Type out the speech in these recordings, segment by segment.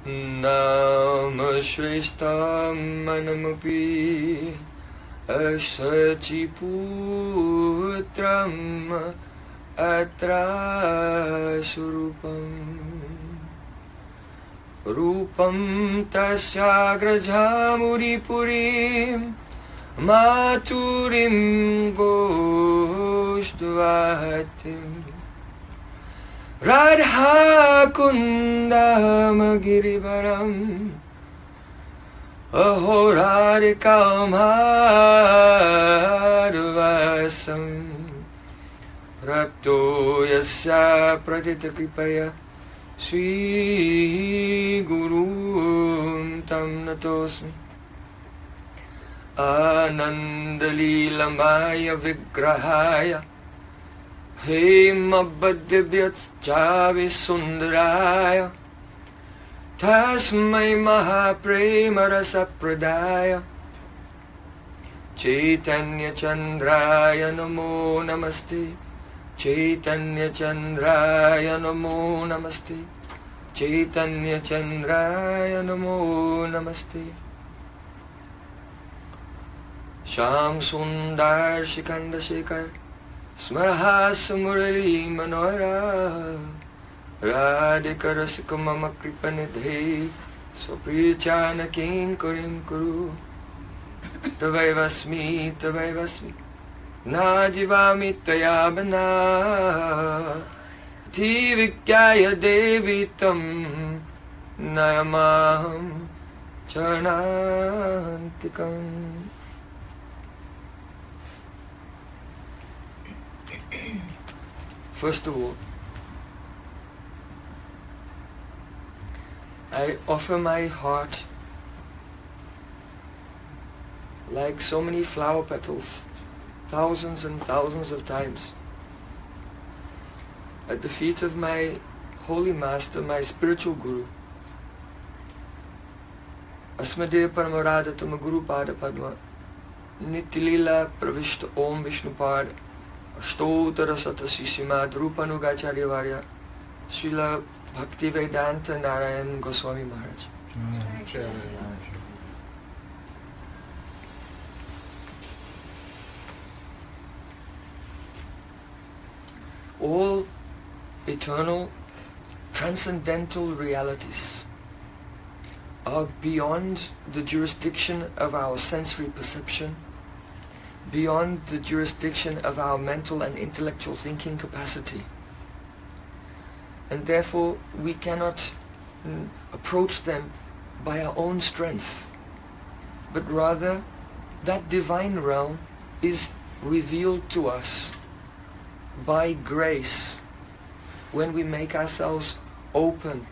Nama Shreshtam Manamapi Asachiputram Atra Surupam Rupam Tasyagrajamuri Purim Maturim Goshtvatim Radha Kundam Girivaram Ahorarikam Harvasam Rapto Yasya Pratita Kripaya Sri Guru Tam Natosmi Anandalilamaya Vigrahaya Hemabhadyavyatchavi Sundaraya Tasmai Mahaprema Rasapradaya Chaitanya Chandraya Namo Namaste Chaitanya Chandraya Namo Namaste Chaitanya Chandraya Namo Namaste Sham Sundar Shikanda Shekhar Smarhasa Murali Manohara Radhika Rasika Mama Kripanidhe Sopriyachana Kinkarim Kuru Tavaivasmi Tavaivasmi Na Jivami Tayabana Tivikyaya Devitam Nayamaham Charanantikam. First of all, I offer my heart like so many flower petals, thousands and thousands of times, at the feet of my Holy Master, my spiritual Guru. Asmade Paramarada Tama Guru Pada Padma Nitilila Pravishta Om Vishnupad Ashtotara Satasishimad Rupanugacharya Varya Srila Bhaktivedanta Narayan Goswami Maharaj. All eternal, transcendental realities are beyond the jurisdiction of our sensory perception, beyond the jurisdiction of our mental and intellectual thinking capacity. And therefore we cannot approach them by our own strength, but rather that divine realm is revealed to us by grace when we make ourselves open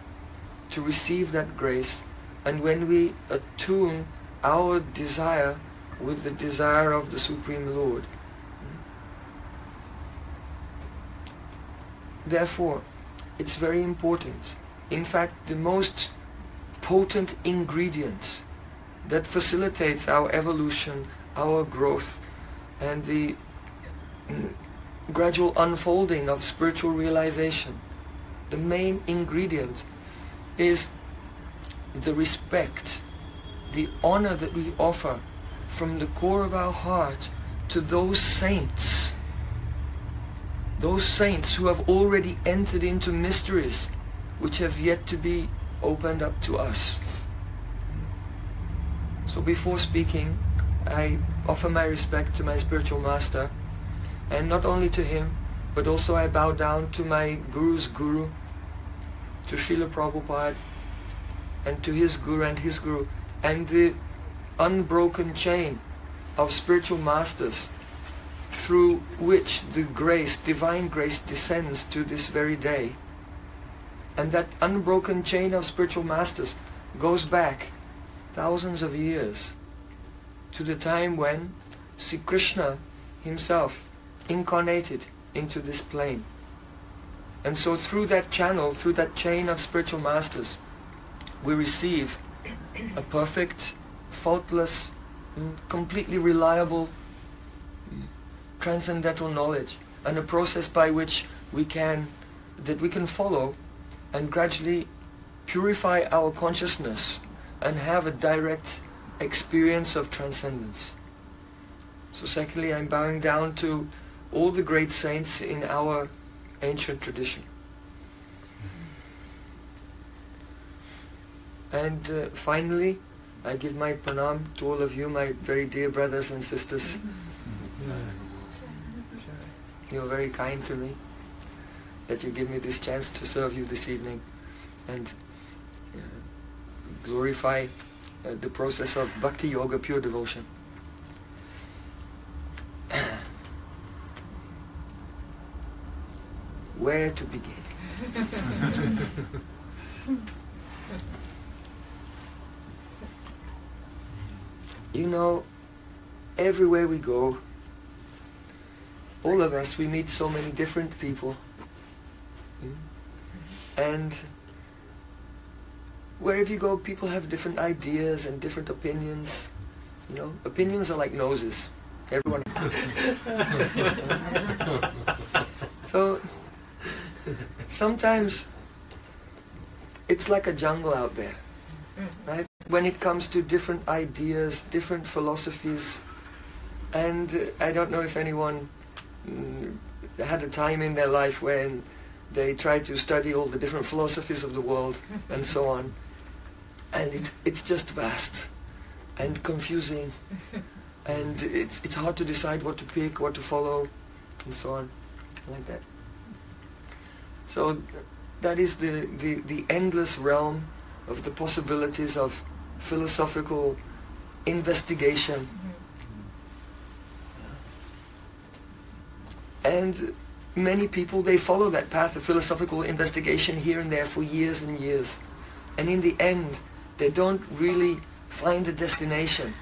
to receive that grace, and when we attune our desire with the desire of the Supreme Lord. Therefore, it's very important. In fact, the most potent ingredient that facilitates our evolution, our growth, and the gradual unfolding of spiritual realization, the main ingredient is the respect, the honor that we offer from the core of our heart to those saints who have already entered into mysteries which have yet to be opened up to us. So before speaking, I offer my respect to my spiritual master, and not only to him, but also I bow down to my Guru's Guru, to Srila Prabhupada, and to his Guru and his Guru, and the unbroken chain of spiritual masters through which the grace, divine grace, descends to this very day. And that unbroken chain of spiritual masters goes back thousands of years to the time when Sri Krishna himself incarnated into this plane. And so through that channel, through that chain of spiritual masters, we receive a perfect, faultless, completely reliable, transcendental knowledge, and a process by which we can follow and gradually purify our consciousness and have a direct experience of transcendence. So secondly, I'm bowing down to all the great saints in our ancient tradition. And finally, I give my pranam to all of you, my very dear brothers and sisters. You're very kind to me, that you give me this chance to serve you this evening and glorify the process of bhakti yoga, pure devotion. Where to begin? You know, everywhere we go, all of us, we meet so many different people. And wherever you go, people have different ideas and different opinions. You know, opinions are like noses. Everyone. So sometimes it's like a jungle out there, right? When it comes to different ideas, different philosophies, and I don't know if anyone had a time in their life when they tried to study all the different philosophies of the world and so on, and it's just vast and confusing, and it's hard to decide what to pick, what to follow, and so on, like that. So that is the endless realm of the possibilities of philosophical investigation. And many people, they follow that path of philosophical investigation here and there for years and years. And in the end, they don't really find a destination.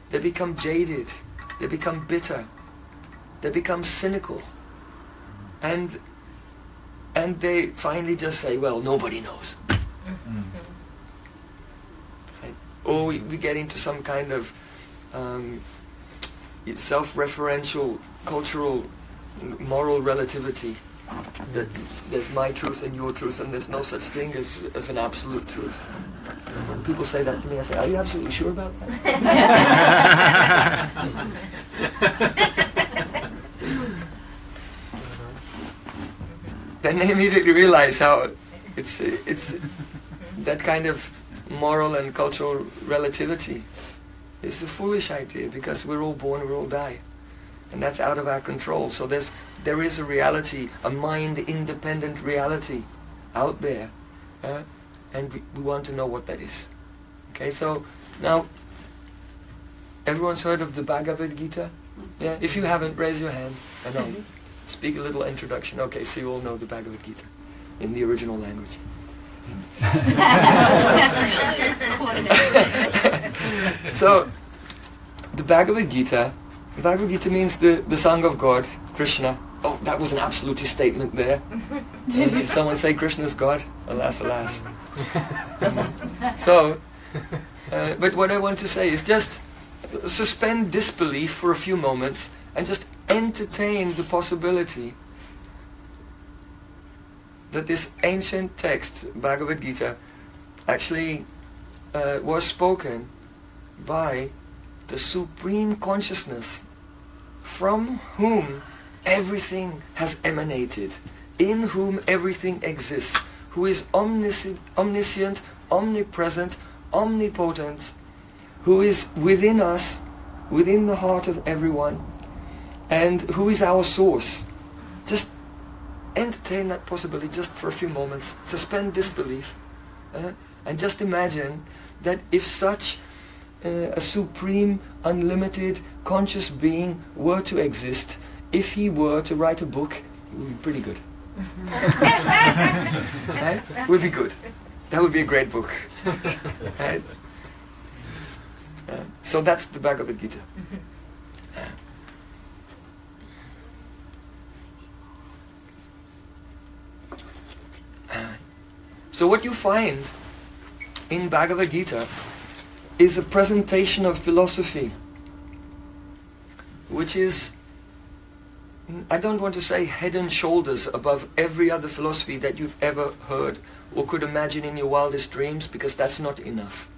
They become jaded, they become bitter, they become cynical. And they finally just say, well, nobody knows. Right? Or we get into some kind of self-referential, cultural, moral relativity. That there's my truth and your truth, and there's no such thing as an absolute truth. When people say that to me, I say, are you absolutely sure about that? Then they immediately realize how it's that kind of moral and cultural relativity is a foolish idea, because we're all born, we all die, and that's out of our control. So there is a reality, a mind-independent reality out there, and we want to know what that is. Okay, so now everyone's heard of the Bhagavad Gita? Yeah. If you haven't, raise your hand, and I'll speak a little introduction. Okay, so you all know the Bhagavad Gita in the original language. So, the Bhagavad Gita means the song of God, Krishna. Oh, that was an absolutist statement there. Did someone say Krishna's God? Alas, alas. So, but what I want to say is just suspend disbelief for a few moments and just entertain the possibility that this ancient text, Bhagavad Gita, actually was spoken by the Supreme Consciousness, from whom everything has emanated, in whom everything exists, who is omniscient, omnipresent, omnipotent, who is within us, within the heart of everyone, and who is our source. Just entertain that possibility just for a few moments, suspend disbelief, and just imagine that if such a supreme, unlimited, conscious being were to exist, if he were to write a book, it would be pretty good. Right? It would be good. That would be a great book. Right? So that's the Bhagavad Gita. So what you find in Bhagavad Gita is a presentation of philosophy, which is I don't want to say head and shoulders above every other philosophy that you've ever heard or could imagine in your wildest dreams, because that's not enough.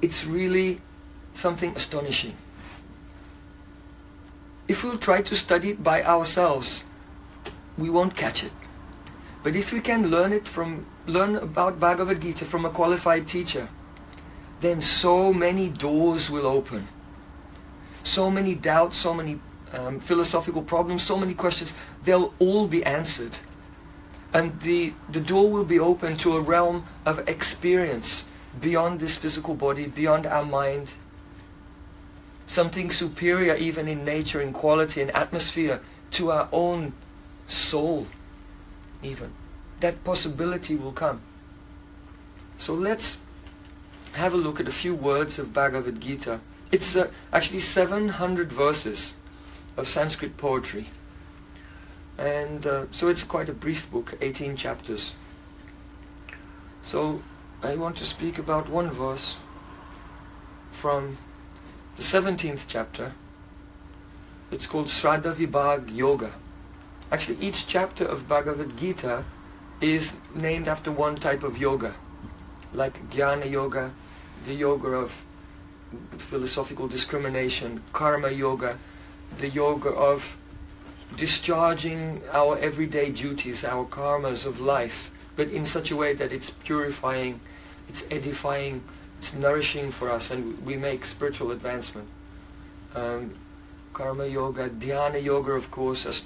It's really something astonishing. If we'll try to study it by ourselves, we won't catch it. But if we can learn about Bhagavad Gita from a qualified teacher, then so many doors will open. So many doubts, so many philosophical problems, so many questions, they'll all be answered. And the door will be open to a realm of experience beyond this physical body, beyond our mind. Something superior even in nature, in quality, in atmosphere, to our own soul even. That possibility will come. So let's have a look at a few words of Bhagavad Gita. It's actually 700 verses of Sanskrit poetry. And so it's quite a brief book, 18 chapters. So I want to speak about one verse from the 17th chapter. It's called Shraddha Vibhag Yoga. Actually, each chapter of Bhagavad Gita is named after one type of yoga. Like Jnana Yoga, the yoga of philosophical discrimination, Karma Yoga, the yoga of discharging our everyday duties, our karmas of life, but in such a way that it's purifying, it's edifying, it's nourishing for us, and we make spiritual advancement. Karma Yoga, Dhyana Yoga, of course,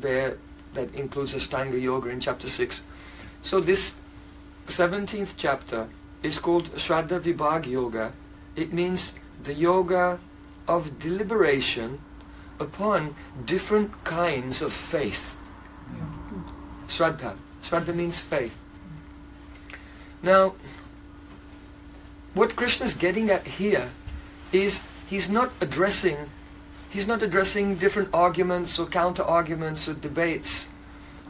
that includes Ashtanga Yoga in chapter 6. So this 17th chapter is called Shraddha Vibhag Yoga. It means the yoga of deliberation upon different kinds of faith. Shraddha. Shraddha means faith. Now, what Krishna is getting at here is he's not addressing different arguments or counter-arguments or debates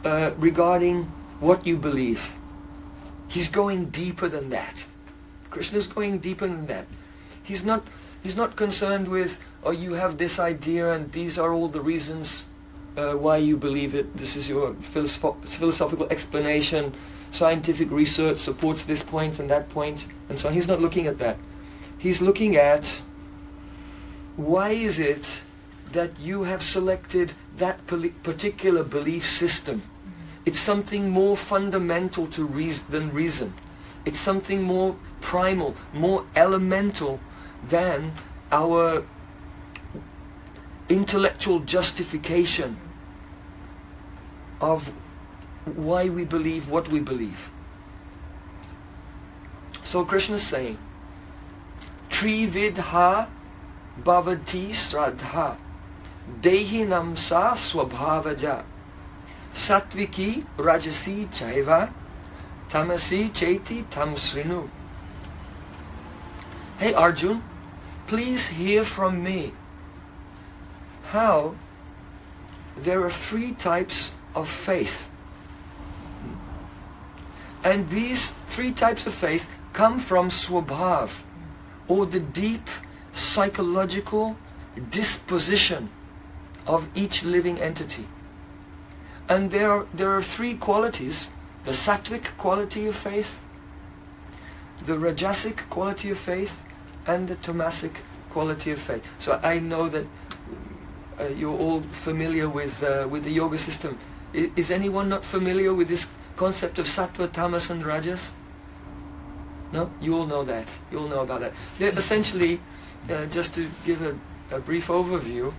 regarding what you believe. He's going deeper than that. Krishna is going deeper than that. He's not concerned with, oh, you have this idea and these are all the reasons why you believe it. This is your philosophical explanation. Scientific research supports this point and that point. And so he's not looking at that. He's looking at, why is it that you have selected that particular belief system? It's something more fundamental than reason. It's something more primal, more elemental than our intellectual justification of why we believe what we believe. So Krishna is saying, Trividha bhavati sraddha dehinam sa swabhavaja sattviki rajasi chaiva tamasi chaiti tam srinu. Hey Arjun, please hear from me how there are 3 types of faith. And these 3 types of faith come from swabhav, or the deep psychological disposition of each living entity. And there are 3 qualities: the sattvic quality of faith, the rajasic quality of faith, and the tamasic quality of faith. So I know that you're all familiar with the yoga system. Is anyone not familiar with this concept of sattva, tamas and rajas? No? You all know that. You all know about that. They're essentially, just to give a brief overview,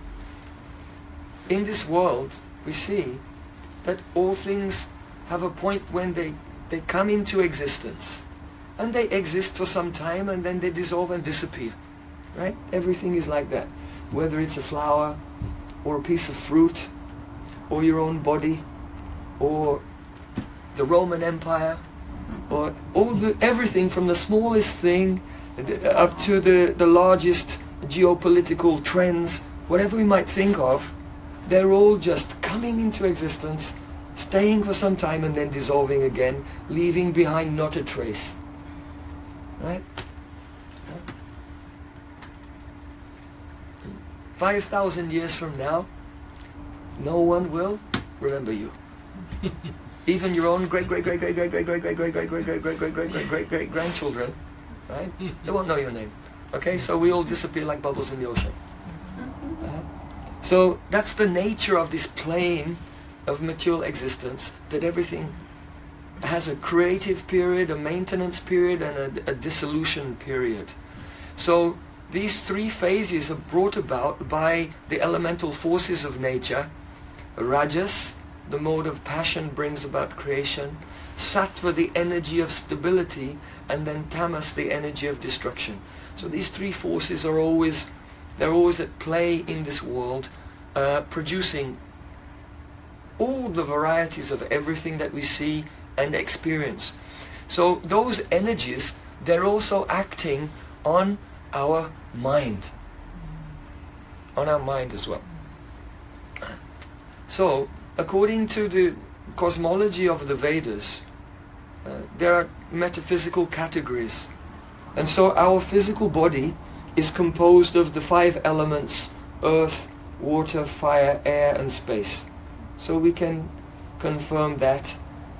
in this world we see that all things have a point when they come into existence. And they exist for some time and then they dissolve and disappear. Right? Everything is like that. Whether it's a flower, or a piece of fruit, or your own body, or the Roman Empire, or everything from the smallest thing up to the largest geopolitical trends, whatever we might think of, they're all just coming into existence, staying for some time and then dissolving again, leaving behind not a trace. Right? 5,000 years from now, no one will remember you. Even your own great-great-great-great-great-great-great-great-great-great-great-great-great-great right? They won't know your name. Okay, so we all disappear like bubbles in the ocean. So that's the nature of this plane of material existence, that everything has a creative period, a maintenance period, and a dissolution period. So these three phases are brought about by the elemental forces of nature. Rajas, the mode of passion, brings about creation. Sattva, the energy of stability, and then Tamas, the energy of destruction. So these three forces are always at play in this world, producing all the varieties of everything that we see and experience. So those energies, they're also acting on our mind. On our mind as well. So, according to the cosmology of the Vedas, there are metaphysical categories. And so our physical body is composed of the 5 elements: earth, water, fire, air and space. So we can confirm that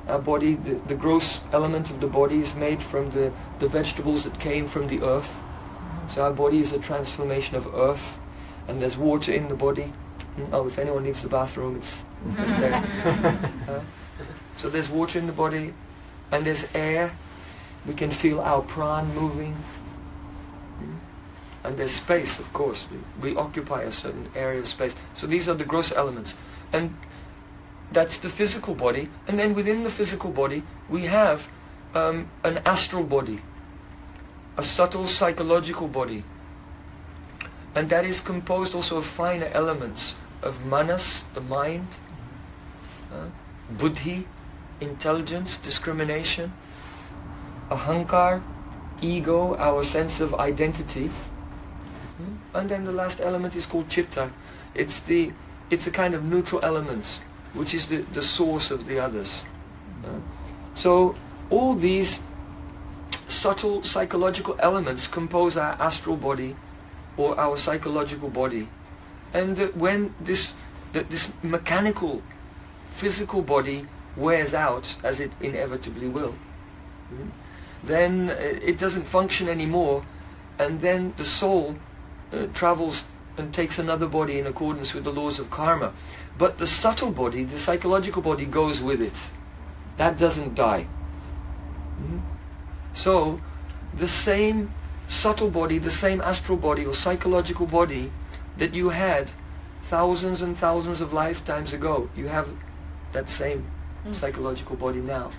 our body, the gross element of the body, is made from the vegetables that came from the earth. So our body is a transformation of earth, and there's water in the body. Oh, if anyone needs the bathroom, it's just there. So there's water in the body, and there's air. We can feel our pran moving. And there's space, of course. We occupy a certain area of space. So these are the gross elements. And that's the physical body. And then within the physical body, we have an astral body, a subtle psychological body. And that is composed also of finer elements, of manas, the mind, buddhi, intelligence, discrimination, ahankar, ego, our sense of identity. And then the last element is called chitta. It's a kind of neutral element, which is the source of the others. So all these subtle psychological elements compose our astral body or our psychological body. And when this mechanical, physical body wears out, as it inevitably will, then it doesn't function anymore, and then the soul travels and takes another body in accordance with the laws of karma. But the subtle body, the psychological body, goes with it. That doesn't die. So the same subtle body, the same astral body or psychological body that you had thousands and thousands of lifetimes ago, you have that same psychological body now.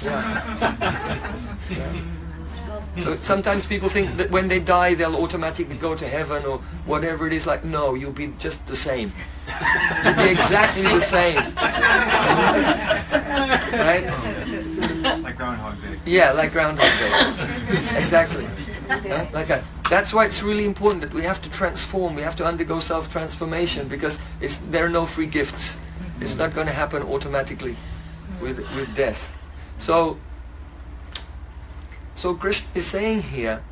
Yeah. So sometimes people think that when they die they'll automatically go to heaven or whatever it is. Like, no, you'll be just the same. You'll be exactly the same. Right? Like Groundhog Day. Yeah, like Groundhog Day. Exactly. Like that. That's why it's really important that we have to transform, we have to undergo self-transformation, because there are no free gifts. It's not going to happen automatically with death. So Krishna is saying here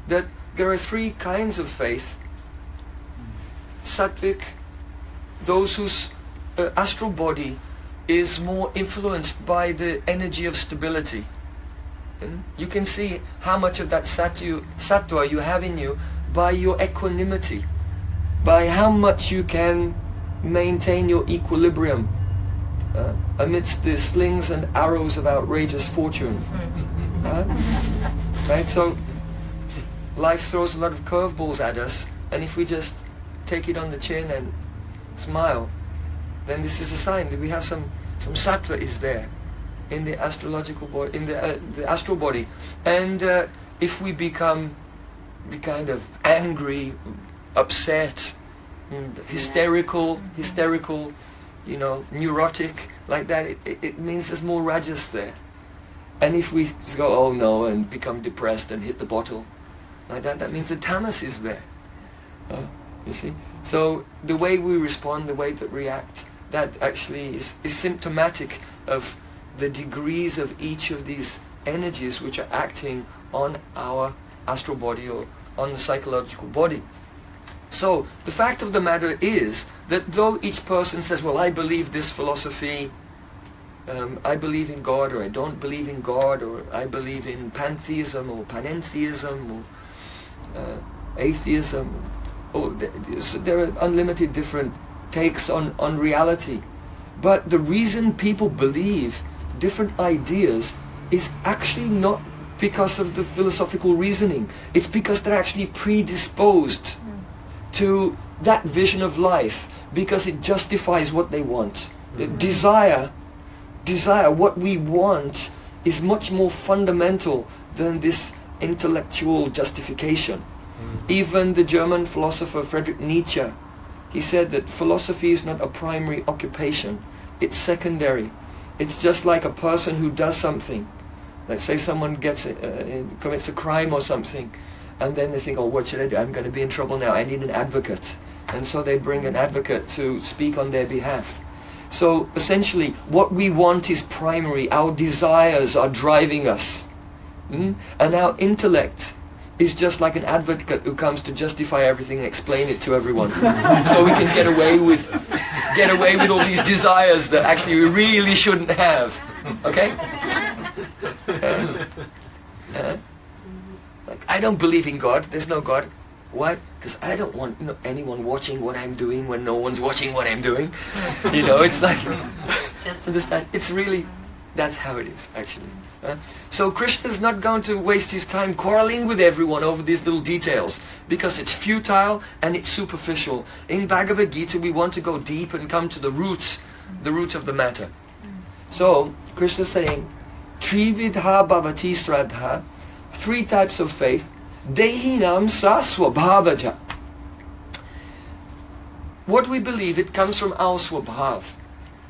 that there are 3 kinds of faith. Sattvic, those whose astral body is more influenced by the energy of stability. And you can see how much of that sattva you have in you by your equanimity, by how much you can maintain your equilibrium amidst the slings and arrows of outrageous fortune. Right? So life throws a lot of curveballs at us, and if we just take it on the chin and smile, then this is a sign that we have some sattva is there in the astrological body, in the astral body. And if we become kind of angry, upset, hysterical, neurotic, like that, it means there's more rajas there. And if we go, oh no, and become depressed and hit the bottle, like that means the tamas is there. You see? So the way we respond, the way that we react, that actually is symptomatic of the degrees of each of these energies which are acting on our astral body or on the psychological body. So the fact of the matter is that though each person says, well, I believe this philosophy, I believe in God, or I don't believe in God, or I believe in pantheism or panentheism or atheism, there are unlimited different takes on reality. But the reason people believe different ideas is actually not because of the philosophical reasoning. It's because they're actually predisposed to that vision of life, because it justifies what they want. Desire, what we want, is much more fundamental than this intellectual justification. Even the German philosopher Friedrich Nietzsche, he said that philosophy is not a primary occupation, it's secondary. It's just like a person who does something. Let's say someone commits a crime or something, and then they think, oh, what should I do? I'm going to be in trouble now. I need an advocate. And so they bring an advocate to speak on their behalf. So essentially, what we want is primary. Our desires are driving us. And our intellect is just like an advocate who comes to justify everything and explain it to everyone. So we can get away with all these desires that actually we really shouldn't have. Okay? Like, I don't believe in God. There's no God. Why? Because I don't want anyone watching what I'm doing when no one's watching what I'm doing. It's like, just understand. It's really, that's how it is, actually. So Krishna's not going to waste his time quarreling with everyone over these little details, because it's futile and it's superficial. In Bhagavad Gita, we want to go deep and come to the root of the matter. So Krishna's saying, Trividha bhavati sraddha, 3 types of faith. Dehinam sa swabhavaja. What we believe, it comes from our swabhav.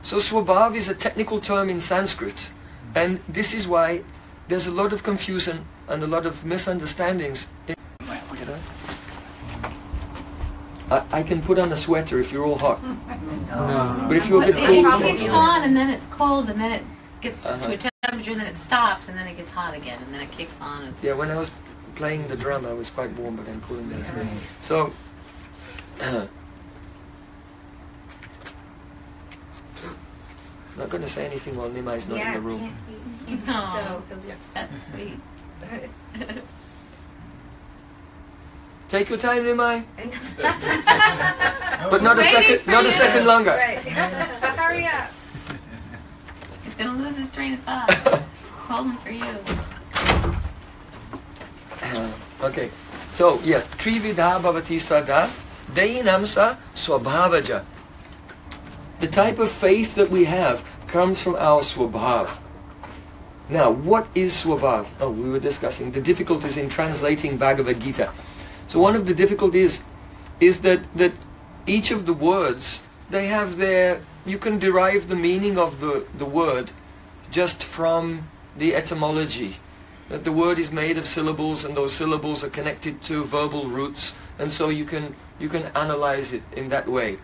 So swabhav is a technical term in Sanskrit, and this is why there's a lot of confusion and a lot of misunderstandings. I can put on a sweater if you're all hot. No. But if you're a bit cold, it kicks on and then it's cold and then it gets to a temperature and then it stops and then it gets hot again and then it kicks on. Yeah, when I was playing the drum I was quite warm, but I'm cooling down. So, I'm not going to say anything while Nimai's not in the room. So he'll be upset. That's sweet. Take your time, Nimai. But not a second longer. Right. But hurry up. He's going to lose his train of thought. He's holding for you. Okay. So, yes. Trividha bhavati sraddha, deinamsa swabhavaja. The type of faith that we have comes from our swabhav. Now, what is swabhav? Oh, we were discussing the difficulties in translating Bhagavad Gita. So one of the difficulties is that each of the words, they have their, you can derive the meaning of the word just from the etymology. That the word is made of syllables and those syllables are connected to verbal roots, and so you can analyze it in that way.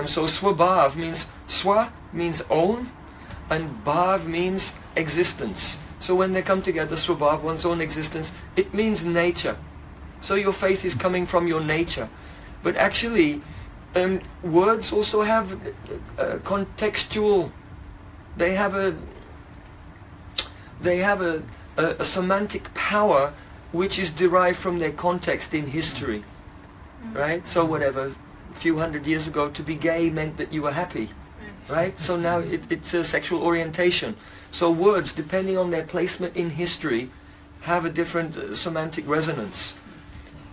So swabhav means, swa means own, and bhav means existence. So when they come together, swabhav, one's own existence, it means nature. So your faith is coming from your nature. But actually, words also have contextual, they have a semantic power which is derived from their context in history. Right? So whatever, a few hundred years ago, to be gay meant that you were happy. Right? So now it's a sexual orientation. So words, depending on their placement in history, have a different semantic resonance.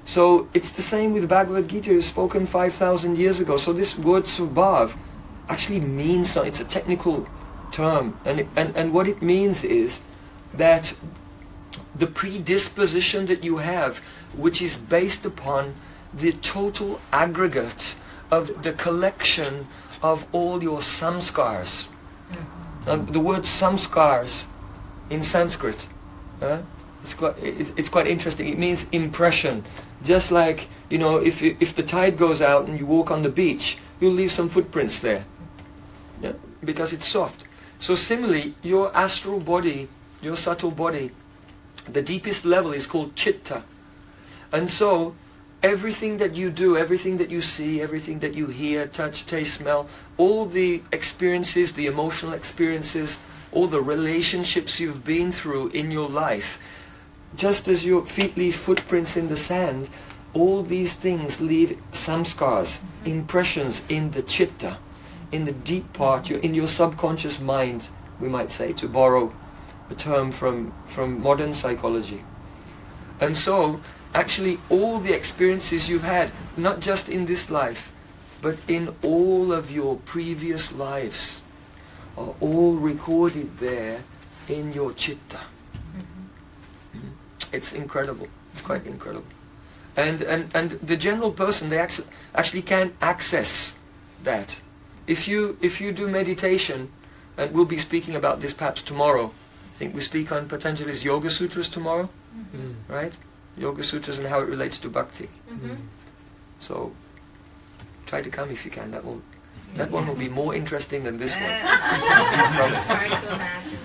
So it's the same with Bhagavad Gita. It was spoken 5,000 years ago. So this word swabhav actually means something. It's a technical term, and what it means is that the predisposition that you have, which is based upon the total aggregate of the collection of all your samskars. The word samskars in Sanskrit, it's quite interesting. It means impression. Just like, if the tide goes out and you walk on the beach, you'll leave some footprints there, because it's soft. So similarly, your astral body, your subtle body, the deepest level is called chitta. And so everything that you do, everything that you see, everything that you hear, touch, taste, smell, all the experiences, the emotional experiences, all the relationships you've been through in your life, just as your feet leave footprints in the sand, all these things leave samskars, impressions in the chitta, in the deep part, in your subconscious mind, we might say, to borrow a term from modern psychology. And so, actually, all the experiences you've had, not just in this life, but in all of your previous lives, are all recorded there in your chitta. It's incredible. It's quite incredible. And the general person, they actually can't access that. If you do meditation, and we'll be speaking about this perhaps tomorrow. I think we speak on Patanjali's Yoga Sutras tomorrow, right? Yoga Sutras and how it relates to bhakti. So try to come if you can. That one will be more interesting than this one. It's hard to imagine.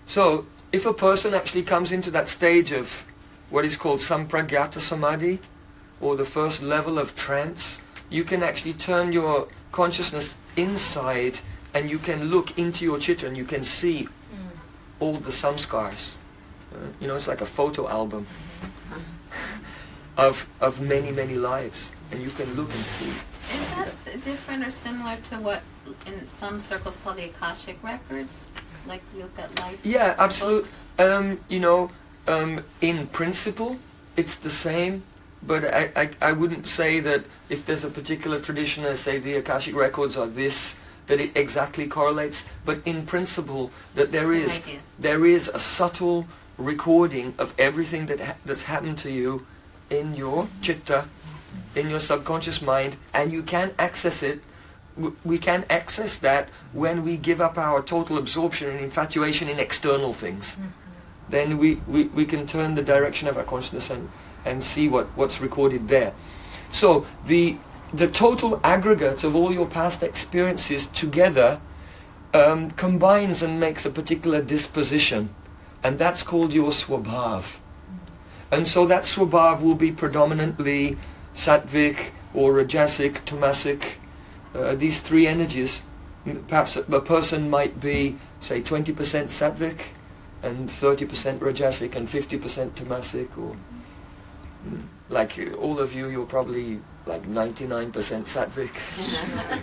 So if a person actually comes into that stage of what is called sampragyata samadhi, or the first level of trance, you can actually turn your consciousness inside and you can look into your chitta and you can see all the samskars. It's like a photo album of many, many lives, and you can look and see. Is that different or similar to what in some circles called the Akashic records? Like you look at life? Yeah, absolutely. In principle, it's the same, but I wouldn't say that if there's a particular tradition that say the Akashic records are this, that it exactly correlates. But in principle, that there is a subtle recording of everything that's happened to you in your chitta, in your subconscious mind, and you can access it. We can access that when we give up our total absorption and infatuation in external things. Then we can turn the direction of our consciousness and see what's recorded there. So the total aggregate of all your past experiences together combines and makes a particular disposition, and that's called your swabhav. And so that swabhav will be predominantly sattvic or rajasic, tamasic, these three energies. Perhaps a person might be, say, 20% sattvic and 30% rajasic and 50% tamasic, or like all of you, you're probably like 99% sattvic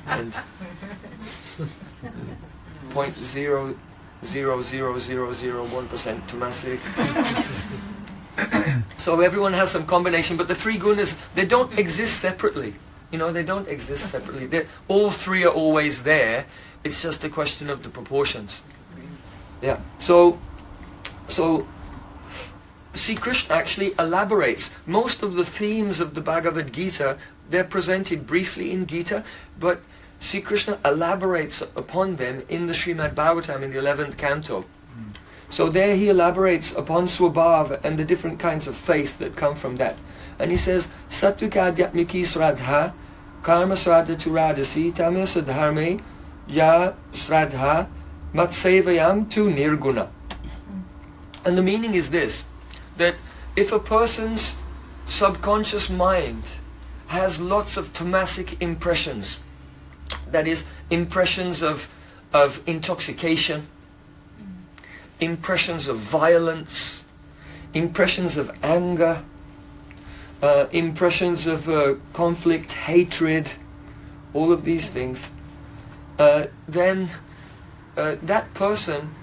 and 0.0000001% tamasic. So everyone has some combination, but the three gunas, they don't exist separately. They don't exist separately. All three are always there. It's just a question of the proportions. Yeah. So see, Krishna actually elaborates. Most of the themes of the Bhagavad Gita, they're presented briefly in Gita, but Sri Krishna elaborates upon them in the Srimad Bhagavatam in the 11th canto. So there he elaborates upon Swabhav and the different kinds of faith that come from that. And he says, Sattvika Adhyatmiki Sradha, Karma Sradha tu Radhasi, Tamasa Dharme, Ya Sradha, Matsevayam tu Nirguna. And the meaning is this, that if a person's subconscious mind has lots of tamasic impressions, that is, impressions of intoxication, impressions of violence, impressions of anger, impressions of conflict, hatred, all of these things, then that person,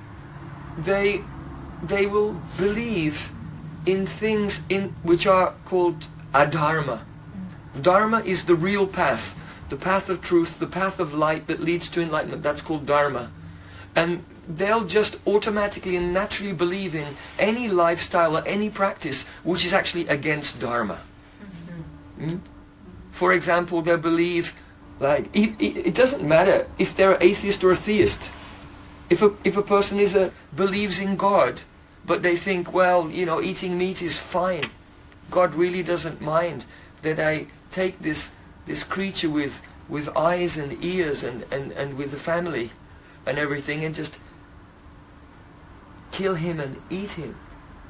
they will believe in things which are called adharma. Dharma is the real path, the path of truth, the path of light that leads to enlightenment. That's called dharma. And they'll just automatically and naturally believe in any lifestyle or any practice which is actually against dharma. For example, they'll believe, like, it doesn't matter if they're atheist or a theist. If a person believes in God, but they think, well, eating meat is fine. God really doesn't mind that I take this creature with eyes and ears and with a family and everything, and just kill him and eat him.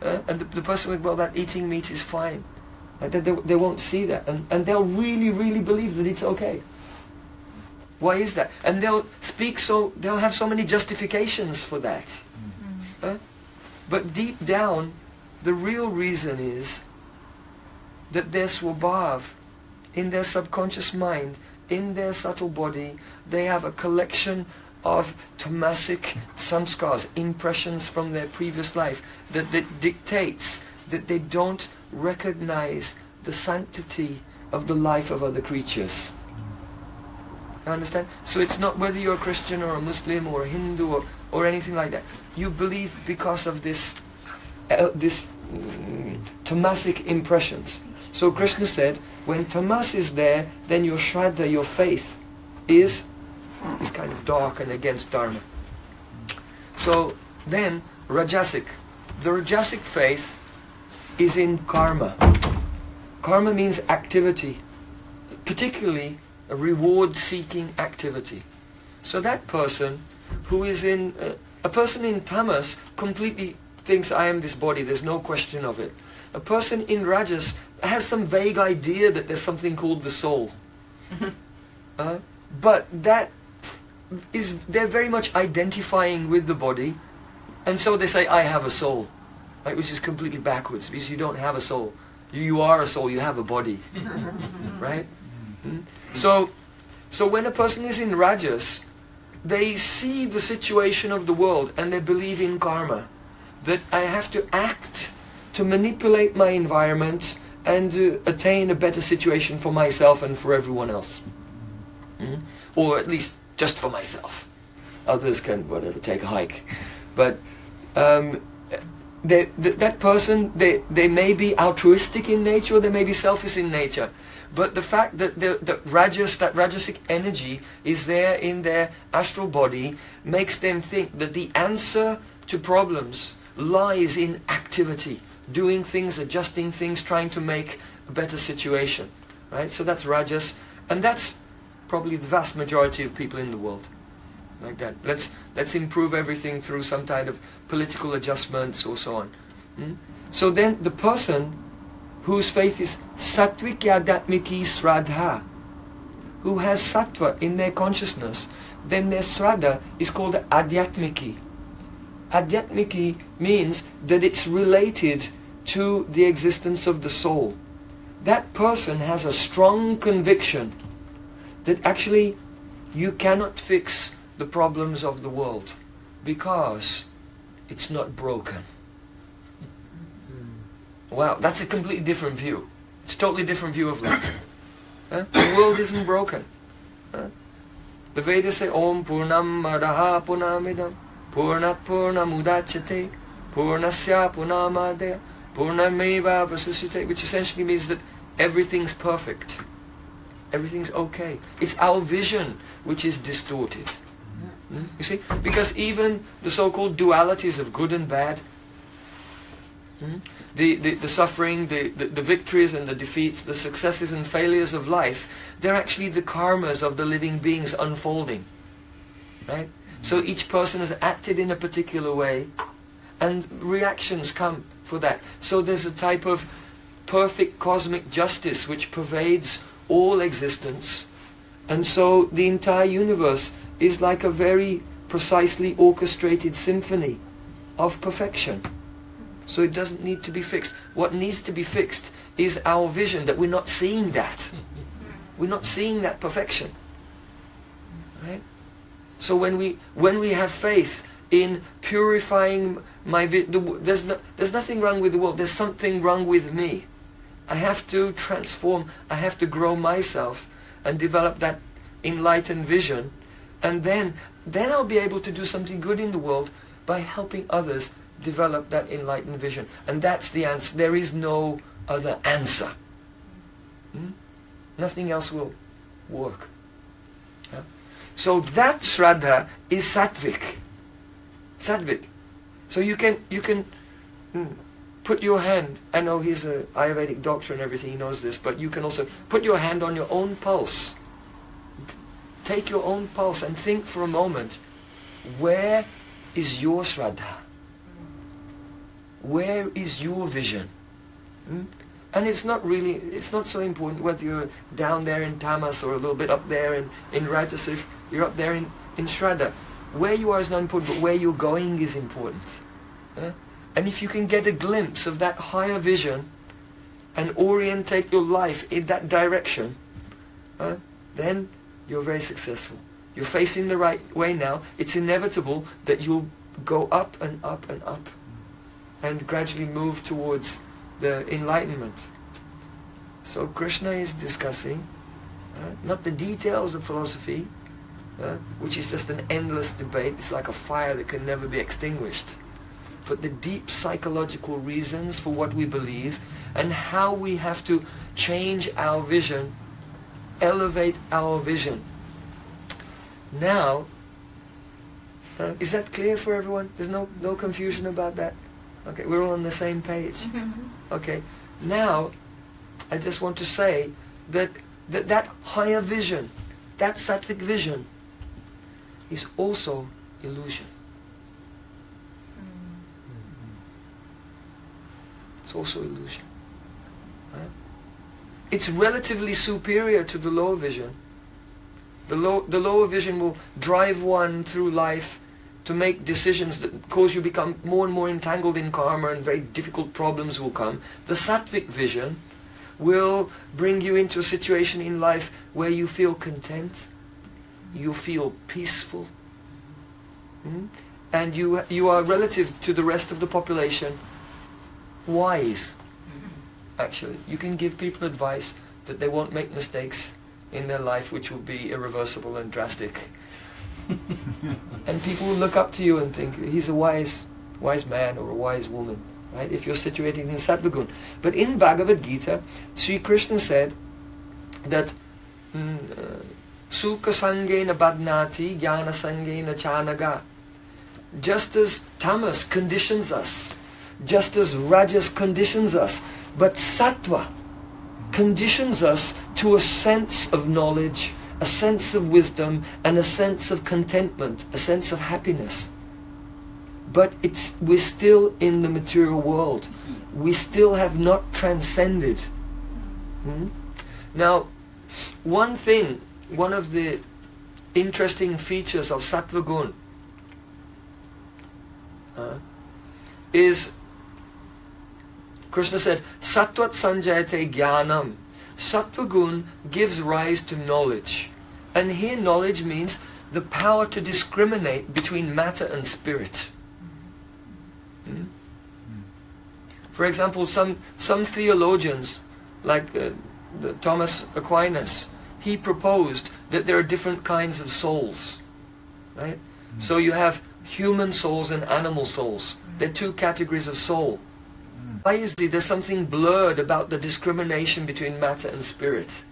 And the person will, well, that eating meat is fine. They won't see that. And they'll really, really believe that it's okay. Why is that? And they'll have so many justifications for that. But deep down, the real reason is that their swabhav, in their subconscious mind, in their subtle body, they have a collection of tamasic samskars, impressions from their previous life, that dictates that they don't recognize the sanctity of the life of other creatures. You understand? So it's not whether you're a Christian or a Muslim or a Hindu or anything like that. You believe because of this tamasic impressions. So Krishna said, when tamas is there, then your shraddha, your faith, is kind of dark and against dharma. So then rajasic. The rajasic faith is in karma. Karma means activity, particularly a reward-seeking activity. So that person who is in a person in tamas completely thinks, I am this body, there's no question of it. A person in rajas has some vague idea that there's something called the soul. But that is, they're very much identifying with the body, and so they say, I have a soul, right? Which is completely backwards, because you don't have a soul. You are a soul, you have a body. Right? So when a person is in rajas, they see the situation of the world and they believe in karma. That I have to act to manipulate my environment and attain a better situation for myself and for everyone else. Or at least just for myself. Others can, whatever, take a hike. But that person, they may be altruistic in nature, or they may be selfish in nature. But the fact that that rajasic energy is there in their astral body makes them think that the answer to problems lies in activity, doing things, adjusting things, trying to make a better situation. Right? So that's rajas, and that's probably the vast majority of people in the world. Like that. Let's improve everything through some kind of political adjustments or so on. So then the person whose faith is sattvic yadhyatmiki sraddha, who has sattva in their consciousness, then their sraddha is called adhyatmiki. Adhyatmiki means that it's related to the existence of the soul. That person has a strong conviction that actually you cannot fix the problems of the world because it's not broken. Wow, that's a completely different view. It's a totally different view of life. The world isn't broken. The Vedas say, Om Purnam Madaha Punamidam Purnat Purnamudachyate Purnasya Punamadaya Purnameva Vasishyate, which essentially means that everything's perfect. Everything's okay. It's our vision which is distorted. You see? Because even the so-called dualities of good and bad, the suffering, the victories and the defeats, the successes and failures of life, they're actually the karmas of the living beings unfolding. Right? So each person has acted in a particular way, and reactions come for that. So there's a type of perfect cosmic justice which pervades all existence, and so the entire universe is like a very precisely orchestrated symphony of perfection. So it doesn't need to be fixed. What needs to be fixed is our vision, that we're not seeing that. We're not seeing that perfection. Right? So when we have faith in purifying my there's nothing wrong with the world, there's something wrong with me. I have to transform, I have to grow myself and develop that enlightened vision, and then I'll be able to do something good in the world by helping others develop that enlightened vision. And that's the answer. There is no other answer. Nothing else will work. Yeah? So that Shraddha is sattvic. Sattvic. So you can put your hand, I know he's an Ayurvedic doctor and everything, he knows this, but you can also put your hand on your own pulse. Take your own pulse and think for a moment, where is your Shraddha? Where is your vision? And it's not so important whether you're down there in tamas or a little bit up there in rajas, if you're up there in shraddha. Where you are is not important, but where you're going is important. And if you can get a glimpse of that higher vision and orientate your life in that direction, then you're very successful. You're facing the right way now. It's inevitable that you'll go up and up and up and gradually move towards the enlightenment. So Krishna is discussing not the details of philosophy, which is just an endless debate. It's like a fire that can never be extinguished. But the deep psychological reasons for what we believe and how we have to change our vision, elevate our vision. Now, is that clear for everyone? There's no confusion about that? Okay, we're all on the same page. Okay, now I just want to say that higher vision, that sattvic vision, is also illusion. It's also illusion. Right? It's relatively superior to the lower vision. The lower vision will drive one through life to make decisions that cause you become more and more entangled in karma, and very difficult problems will come. The sattvic vision will bring you into a situation in life where you feel content, you feel peaceful, and you are, relative to the rest of the population, wise. Actually, you can give people advice that they won't make mistakes in their life which will be irreversible and drastic. And people will look up to you and think, he's a wise man or a wise woman, right? If you're situated in Sattva Gun. But in Bhagavad Gita, Sri Krishna said that Sukha Sangena Badnati Jnana Sangena Chanaga. Just as tamas conditions us, just as rajas conditions us, but sattva conditions us to a sense of knowledge, a sense of wisdom, and a sense of contentment, a sense of happiness. But we're still in the material world. We still have not transcended. Now, one of the interesting features of Sattva Gun is, Krishna said, Sattvat sanjayate jnanam. Sattva Gun gives rise to knowledge. And here knowledge means the power to discriminate between matter and spirit. For example, some theologians, like Thomas Aquinas, he proposed that there are different kinds of souls. Right? So you have human souls and animal souls. They're two categories of soul. Why is it there's something blurred about the discrimination between matter and spirit?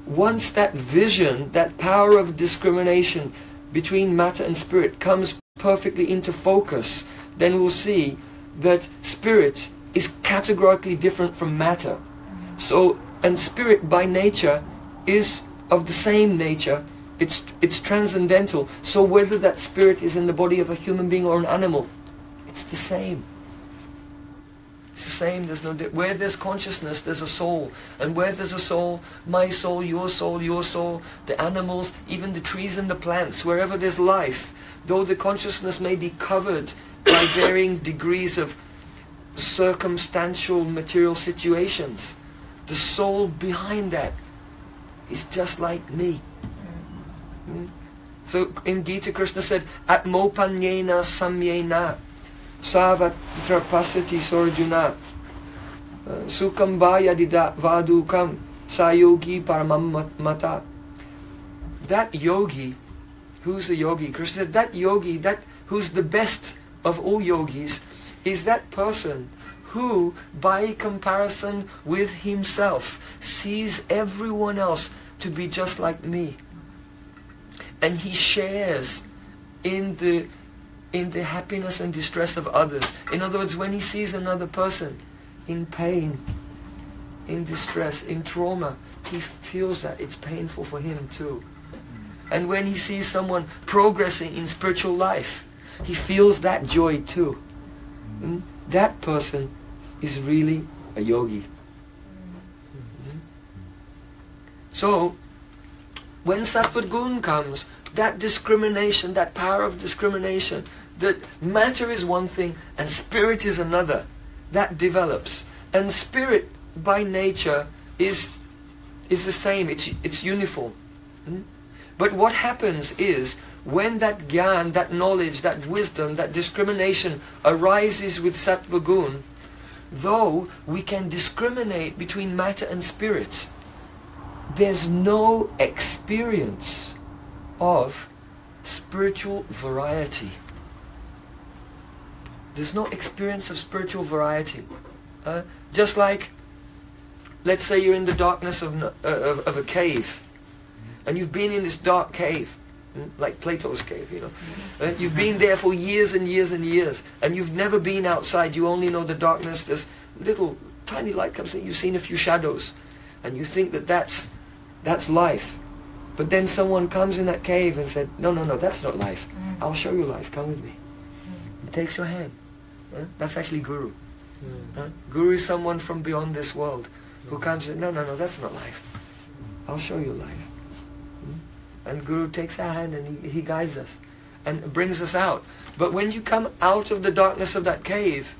Once that vision, that power of discrimination between matter and spirit comes perfectly into focus, then we'll see that spirit is categorically different from matter. So, and spirit by nature is of the same nature. It's transcendental. So whether that spirit is in the body of a human being or an animal, it's the same. It's the same. There's no where there's consciousness, there's a soul, and where there's a soul, my soul, your soul, the animals, even the trees and the plants, wherever there's life, though the consciousness may be covered by varying degrees of circumstantial material situations, the soul behind that is just like me. So in Gita, Krishna said, Atmopanyena samyena savatra pasati sorjuna sukam vayadida vadukam sayogi paramam mata. That yogi, who's the yogi? Krishna said, that yogi, that who's the best of all yogis, is that person who, by comparison with himself, sees everyone else to be just like me. And he shares in the happiness and distress of others. In other words, when he sees another person in pain, in distress, in trauma, he feels that it's painful for him too. And when he sees someone progressing in spiritual life, he feels that joy too. that person is really a yogi. So, when Sattva Gun comes, that discrimination, that power of discrimination, that matter is one thing and spirit is another, that develops. And spirit by nature is the same, it's uniform. But what happens is, when that gyan, that knowledge, that wisdom, that discrimination arises with Sattva Gun, though we can discriminate between matter and spirit, there's no experience of spiritual variety. There's no experience of spiritual variety. Just like, let's say you're in the darkness of a cave, and you've been in this dark cave, like Plato's cave, you know. You've been there for years and years and years, and you've never been outside. You only know the darkness. This little tiny light comes in. You've seen a few shadows, and you think that that's life. But then someone comes in that cave and said, no, that's not life. I'll show you life. Come with me. He takes your hand. That's actually Guru. Guru is someone from beyond this world who comes and, no, that's not life. I'll show you life. And Guru takes our hand and he guides us and brings us out. But when you come out of the darkness of that cave,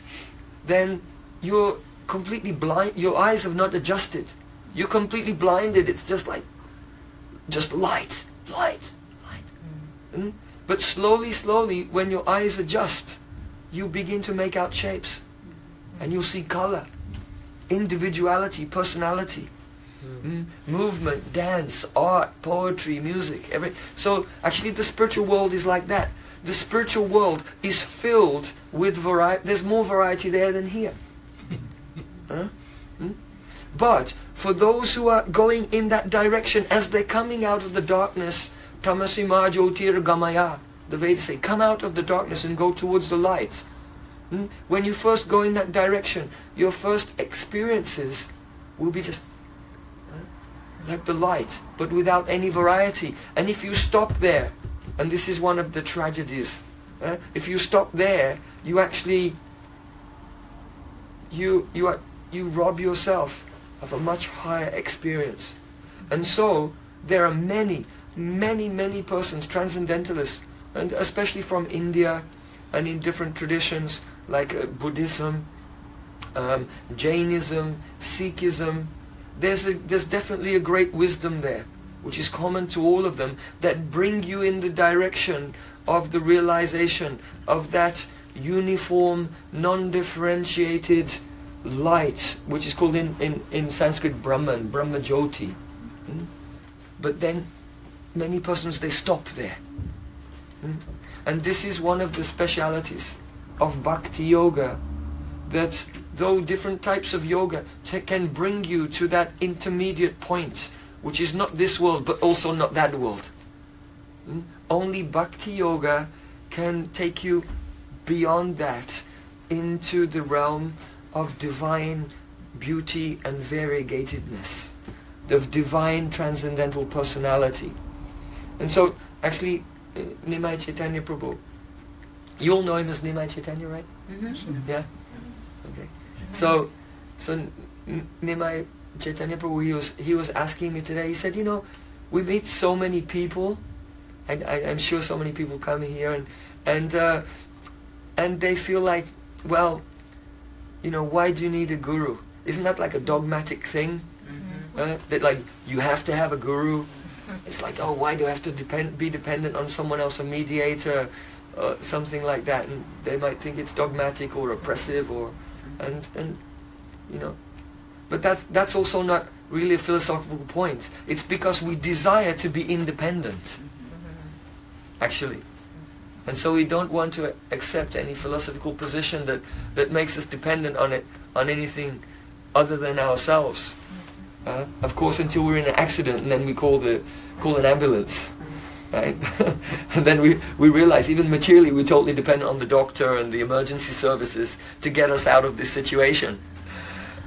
then you're completely blind. Your eyes have not adjusted. You're completely blinded. It's just like, just light. But slowly, when your eyes adjust, you begin to make out shapes. And you'll see color, individuality, personality. Movement, dance, art, poetry, music, so actually the spiritual world is like that. The spiritual world is filled with variety. There's more variety there than here. But for those who are going in that direction, as they're coming out of the darkness, tamasima jyotir gamaya, the Vedas say, come out of the darkness and go towards the light. When you first go in that direction, your first experiences will be just like the light, but without any variety. And if you stop there, and this is one of the tragedies, if you stop there, you actually you rob yourself of a much higher experience. And so there are many persons, transcendentalists, and especially from India and in different traditions like Buddhism, Jainism, Sikhism. There's definitely a great wisdom there, which is common to all of them, that bring you in the direction of the realization of that uniform, non-differentiated light, which is called in Sanskrit Brahman, Brahma Jyoti. But then many persons, they stop there. And this is one of the specialities of Bhakti Yoga, that though different types of yoga can bring you to that intermediate point, which is not this world but also not that world. Only Bhakti Yoga can take you beyond that into the realm of divine beauty and variegatedness, of divine transcendental personality. And so, actually, Nimai Chaitanya Prabhu, you all know him as Nimai Chaitanya, right? Yeah? Okay. So Nimai Chaitanya Prabhu, he was asking me today, he said, we meet so many people, I'm sure so many people come here, and they feel like, well, why do you need a guru? Isn't that like a dogmatic thing? That like, you have to have a guru? It's like, oh, why do I have to be dependent on someone else, a mediator, something like that? And they might think it's dogmatic or oppressive, and but that's also not really a philosophical point. It's because we desire to be independent, actually. And so we don't want to accept any philosophical position that makes us dependent on anything other than ourselves. Of course, until we're in an accident, and then we call an ambulance, right? And then we realize, even materially, we're totally dependent on the doctor and the emergency services to get us out of this situation,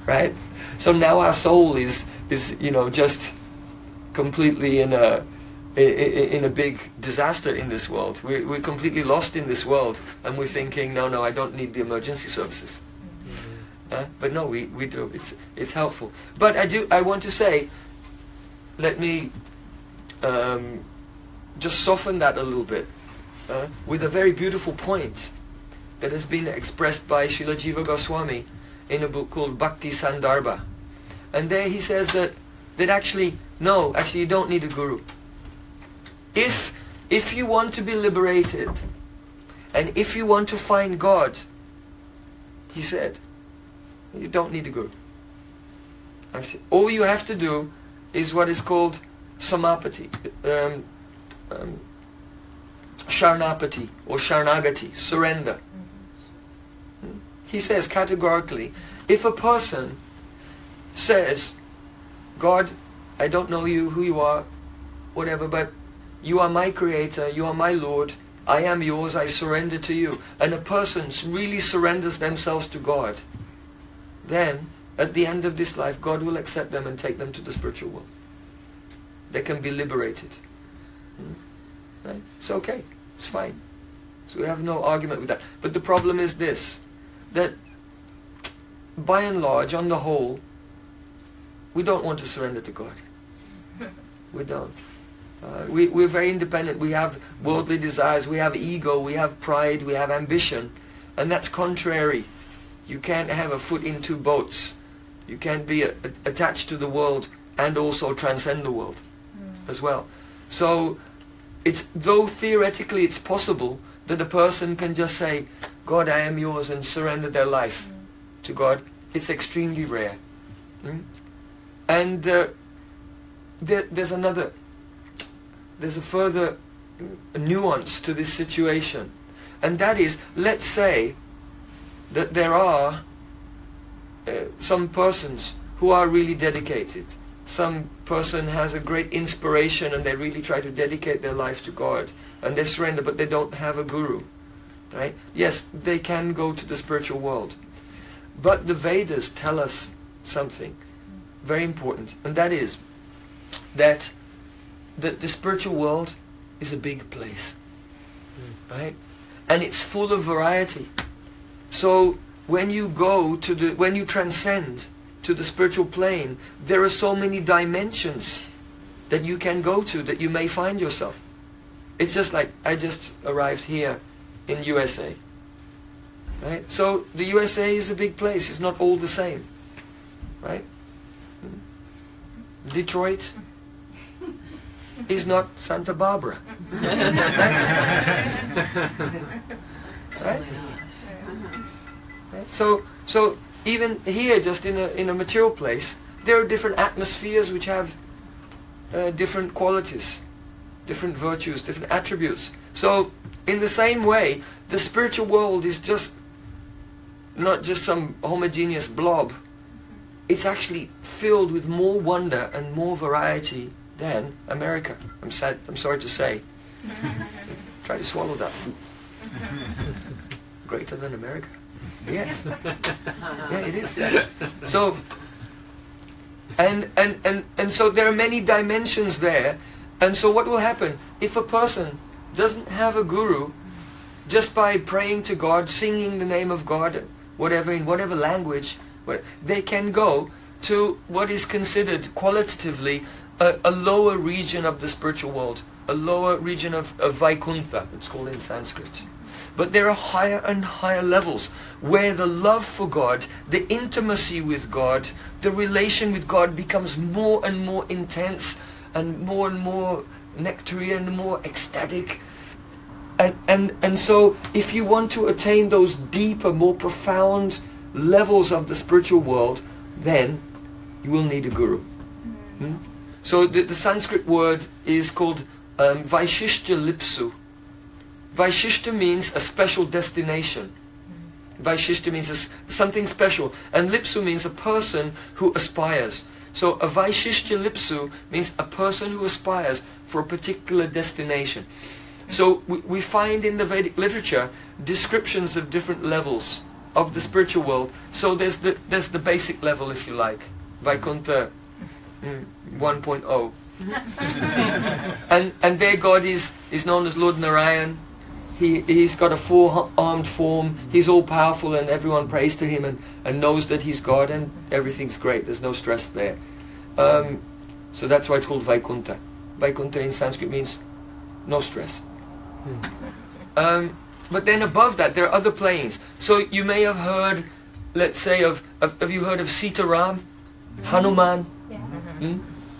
right? So now our soul is just completely in in a big disaster in this world. We're completely lost in this world, and we're thinking, no, I don't need the emergency services. But no, we do. It's helpful. But I want to say, let me just soften that a little bit with a very beautiful point that has been expressed by Srila Jiva Goswami in a book called Bhakti Sandarbha. And there he says that actually you don't need a guru. If you want to be liberated, and if you want to find God, he said, you don't need a guru. I see. All you have to do is what is called samapati, sharnapati or sharnagati, surrender. He says categorically, if a person says, God, I don't know you, who you are, whatever, but you are my creator, you are my Lord, I am yours, I surrender to you, and a person really surrenders themselves to God, then at the end of this life God will accept them and take them to the spiritual world. They can be liberated. Right? It's okay, it's fine. So we have no argument with that. But the problem is this, that by and large, on the whole, we don't want to surrender to God. We don't. We're very independent. We have worldly desires, we have ego, we have pride, we have ambition, and that's contrary. You can't have a foot in two boats. You can't be attached to the world and also transcend the world as well. So though theoretically it's possible that a person can just say, God, I am yours, and surrender their life to God, it's extremely rare. And there's a further nuance to this situation, and that is, let's say that there are some persons who are really dedicated. Some person has a great inspiration and they really try to dedicate their life to God and they surrender, but they don't have a guru, right? Yes, they can go to the spiritual world, but the Vedas tell us something very important, and that is that the spiritual world is a big place, right? And it's full of variety. So when you when you transcend to the spiritual plane, there are so many dimensions that you can go to, that you may find yourself. It's just like, I just arrived here in USA, right? So the USA is a big place. It's not all the same, right? Detroit is not Santa Barbara. Right? Right? So even here, just in a material place, there are different atmospheres which have different qualities, different virtues, different attributes. So in the same way, the spiritual world is just not just some homogeneous blob. It's actually filled with more wonder and more variety than America. I'm sorry to say. Try to swallow that. Greater than America. Yeah. Yeah, it is. Yeah. So and so there are many dimensions there. And so what will happen if a person doesn't have a guru, just by praying to God, singing the name of God, whatever, in whatever language, they can go to what is considered qualitatively a lower region of the spiritual world, a lower region of Vaikuntha, it's called in Sanskrit. But there are higher and higher levels where the love for God, the intimacy with God, the relation with God becomes more and more intense and more nectarian, more ecstatic. And so if you want to attain those deeper, more profound levels of the spiritual world, then you will need a guru. So the Sanskrit word is called Vaishishta Lipsu. Vaishishta means a special destination. Vaishishta means something special. And Lipsu means a person who aspires. So a Vaishishta Lipsu means a person who aspires for a particular destination. So we find in the Vedic literature descriptions of different levels of the spiritual world. So there's the basic level, if you like, Vaikuntha 1.0. And their God is known as Lord Narayan. He's got a four-armed form. He's all powerful, and everyone prays to him and knows that he's God, and everything's great. There's no stress there. So that's why it's called Vaikuntha. Vaikuntha in Sanskrit means no stress. But then above that, there are other planes. So you may have heard, let's say, have you heard of Sitaram, Hanuman? Yeah.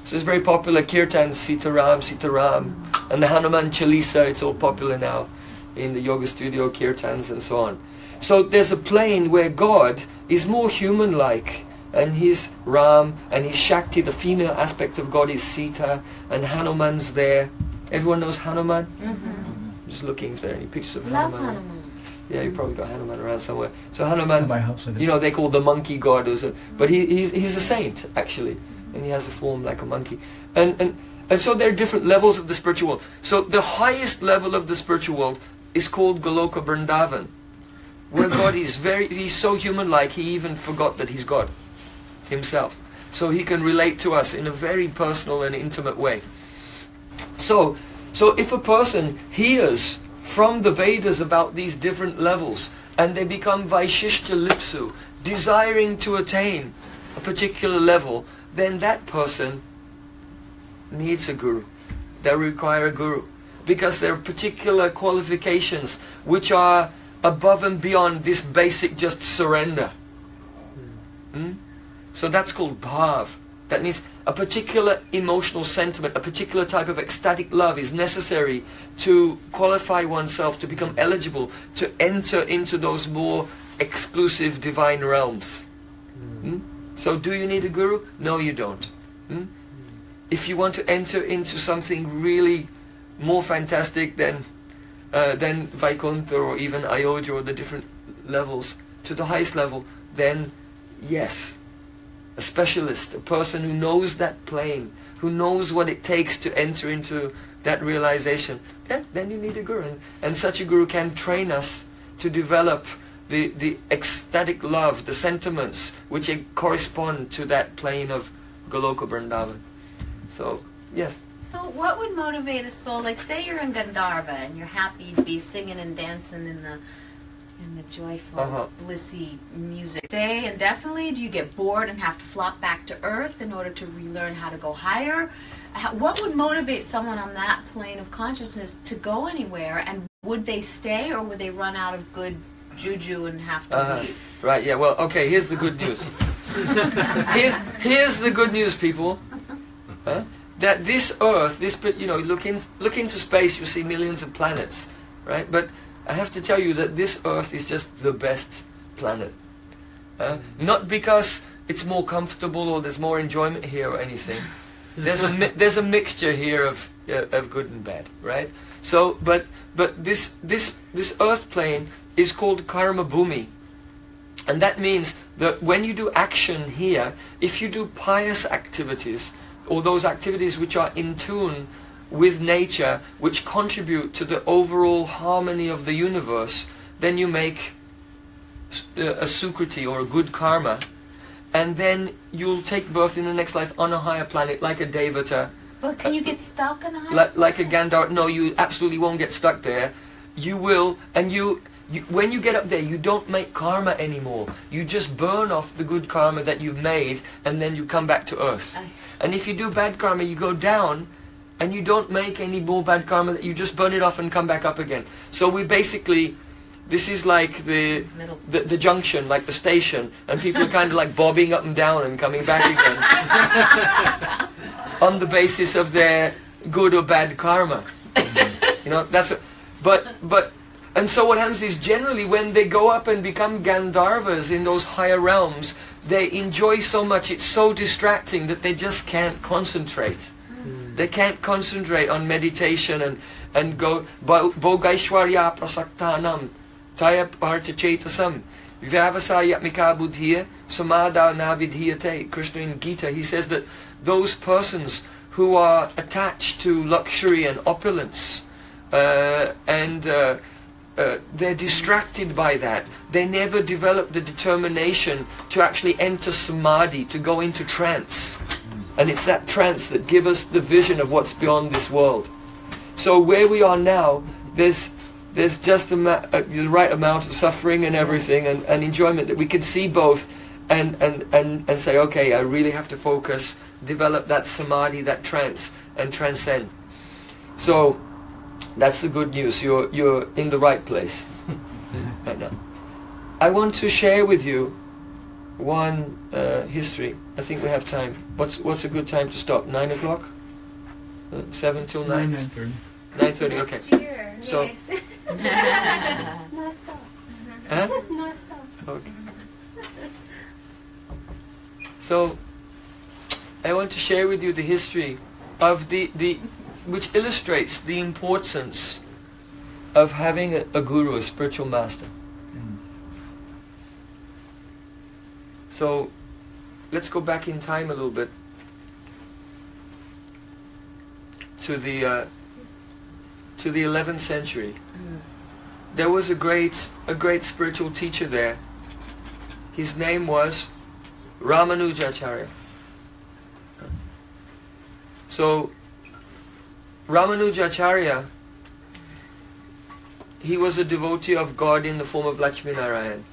So it's very popular, Kirtan, Sitaram, Sitaram, and the Hanuman Chalisa, it's all popular now in the yoga studio, Kirtans and so on. So there's a plane where God is more human-like, and he's Ram, and he's Shakti, the female aspect of God is Sita, and Hanuman's there. Everyone knows Hanuman? Mm-hmm. Just looking if there are any pictures of Love Hanuman. Hanuman. Yeah, you probably got Hanuman around somewhere. So Hanuman, you know, they call the monkey god, but he's a saint actually, and he has a form like a monkey. And so there are different levels of the spiritual world. So the highest level of the spiritual world is called Goloka Vrindavan, where God is he's so human-like, he even forgot that he's God himself. So he can relate to us in a very personal and intimate way. So if a person hears from the Vedas about these different levels, and they become Vaishishta Lipsu, desiring to attain a particular level, then that person needs a guru. They require a guru, because there are particular qualifications which are above and beyond this basic just surrender. So that's called bhav. That means a particular emotional sentiment, a particular type of ecstatic love is necessary to qualify oneself to become eligible to enter into those more exclusive divine realms. So do you need a guru? No, you don't. If you want to enter into something really more fantastic than Vaikuntha or even Ayodhya or the different levels, to the highest level, then yes, a specialist, a person who knows that plane, who knows what it takes to enter into that realization, then you need a guru. And such a guru can train us to develop the ecstatic love, the sentiments which correspond to that plane of Goloka Vrindavan. So, yes. So what would motivate a soul, like say you're in Gandharva and you're happy to be singing and dancing in the joyful, blissy music. Stay indefinitely? Do you get bored and have to flop back to earth in order to relearn how to go higher? What would motivate someone on that plane of consciousness to go anywhere? And would they stay, or would they run out of good juju and have to leave? Right, yeah, well, okay, here's the good news. here's the good news, people. That this earth, look into space, you see millions of planets, right? But I have to tell you that this earth is just the best planet. Not because it's more comfortable or there's more enjoyment here or anything. There's a mixture here of good and bad, right? So, but this earth plane is called Karma Bhumi, and that means that when you do action here, if you do pious activities, or those activities which are in tune with nature, which contribute to the overall harmony of the universe, then you make a sukriti or a good karma, and then you'll take birth in the next life on a higher planet, like a devata. But can you get stuck on a higher planet? Like a Gandhar? No, you absolutely won't get stuck there. You will, and when you get up there, you don't make karma anymore. You just burn off the good karma that you've made, and then you come back to earth. And if you do bad karma, you go down, and you don't make any more bad karma, you just burn it off and come back up again. So we basically, this is like the junction, like the station, and people are kind of like bobbing up and down and coming back again on the basis of their good or bad karma. You know, and so what happens is, generally when they go up and become Gandharvas in those higher realms, they enjoy so much, it's so distracting that they just can't concentrate. They can't concentrate on meditation and go Bhogaishwarya prasaktanam taya parta chetasam vyavasaya mika buddhiya samada navidhiyate. Krishna in Gita, he says that those persons who are attached to luxury and opulence they're distracted by that. They never develop the determination to actually enter samadhi, to go into trance. And it's that trance that gives us the vision of what's beyond this world. So where we are now, there's just the right amount of suffering and everything, and enjoyment, that we can see both and say, okay, I really have to focus, develop that samadhi, that trance, and transcend. So that's the good news. You're in the right place right now. I want to share with you one history. I think we have time. What's a good time to stop? 9 o'clock? 7 till 9? 9:30. 9:30, okay. So, huh? Okay. So, I want to share with you the history of which illustrates the importance of having a guru, a spiritual master. So, let's go back in time a little bit to the 11th century. There was a great spiritual teacher there. His name was Ramanujacharya. So Ramanujacharya, he was a devotee of God in the form of Lakshmi Narayan.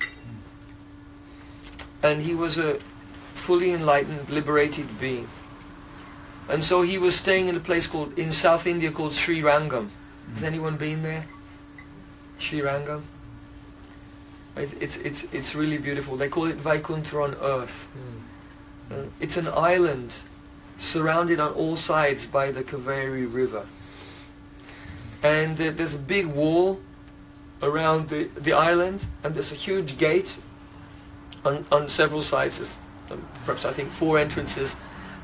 And he was a fully enlightened, liberated being. And so he was staying in a place in South India called Sri Rangam. Has anyone been there? Sri Rangam? It's really beautiful. They call it Vaikuntha on earth. It's an island surrounded on all sides by the Kaveri river. And there's a big wall around the island, and there's a huge gate on several sides. There's, perhaps I think 4 entrances.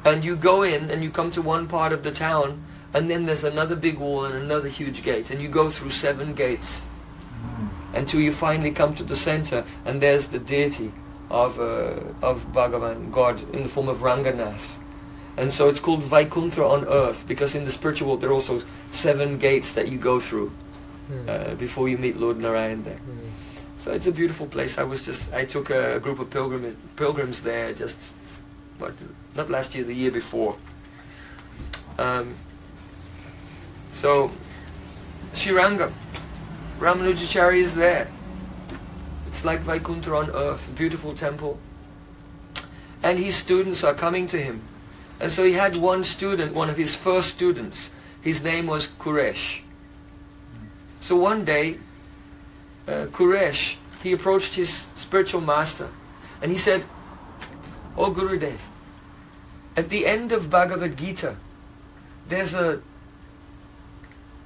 And you go in and you come to one part of the town, and then there's another big wall and another huge gate, and you go through 7 gates until you finally come to the center, and there's the deity of Bhagavan, God, in the form of Ranganath. And so it's called Vaikuntha on earth, because in the spiritual world there are also 7 gates that you go through before you meet Lord Narayan there. So it's a beautiful place. I took a group of pilgrims there not last year, the year before. So Sri Rangam, Ramanujacharya is there. It's like Vaikuntha on earth, a beautiful temple. And his students are coming to him. And so he had one student, one of his first students. His name was Kuresh. So one day, Kuresh, he approached his spiritual master and he said, "Oh Gurudev, at the end of Bhagavad Gita, there's a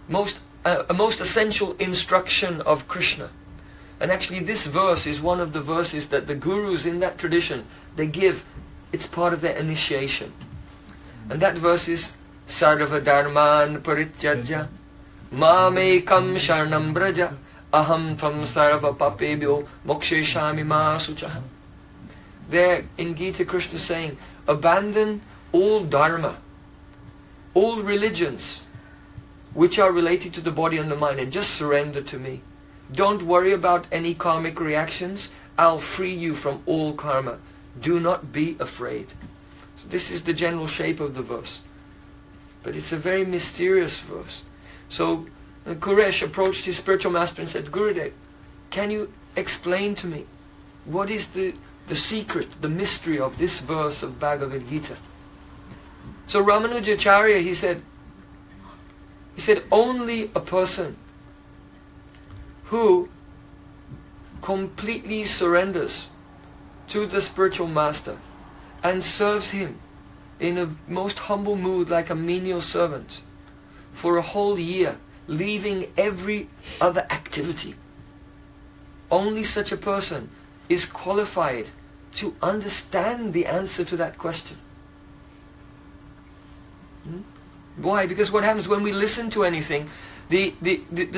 most essential instruction of Krishna. And actually this verse is one of the verses that the gurus in that tradition, they give, it's part of their initiation. And that verse is Sarva Dharman Parityajya Mamekam Sharnam Braja Aham Tam Sarva Papebhyo Moksheshami Ma Suchaha." There in Gita, Krishna is saying, abandon all dharma, all religions which are related to the body and the mind, and just surrender to me. Don't worry about any karmic reactions. I'll free you from all karma. Do not be afraid. So this is the general shape of the verse. But it's a very mysterious verse. So Kuresh approached his spiritual master and said, "Gurudev, can you explain to me what is the secret, the mystery of this verse of Bhagavad Gita?" So Ramanujacharya, he said, only a person who completely surrenders to the spiritual master and serves him in a most humble mood like a menial servant for a whole year, leaving every other activity, only such a person is qualified to understand the answer to that question. Why? Because what happens when we listen to anything, the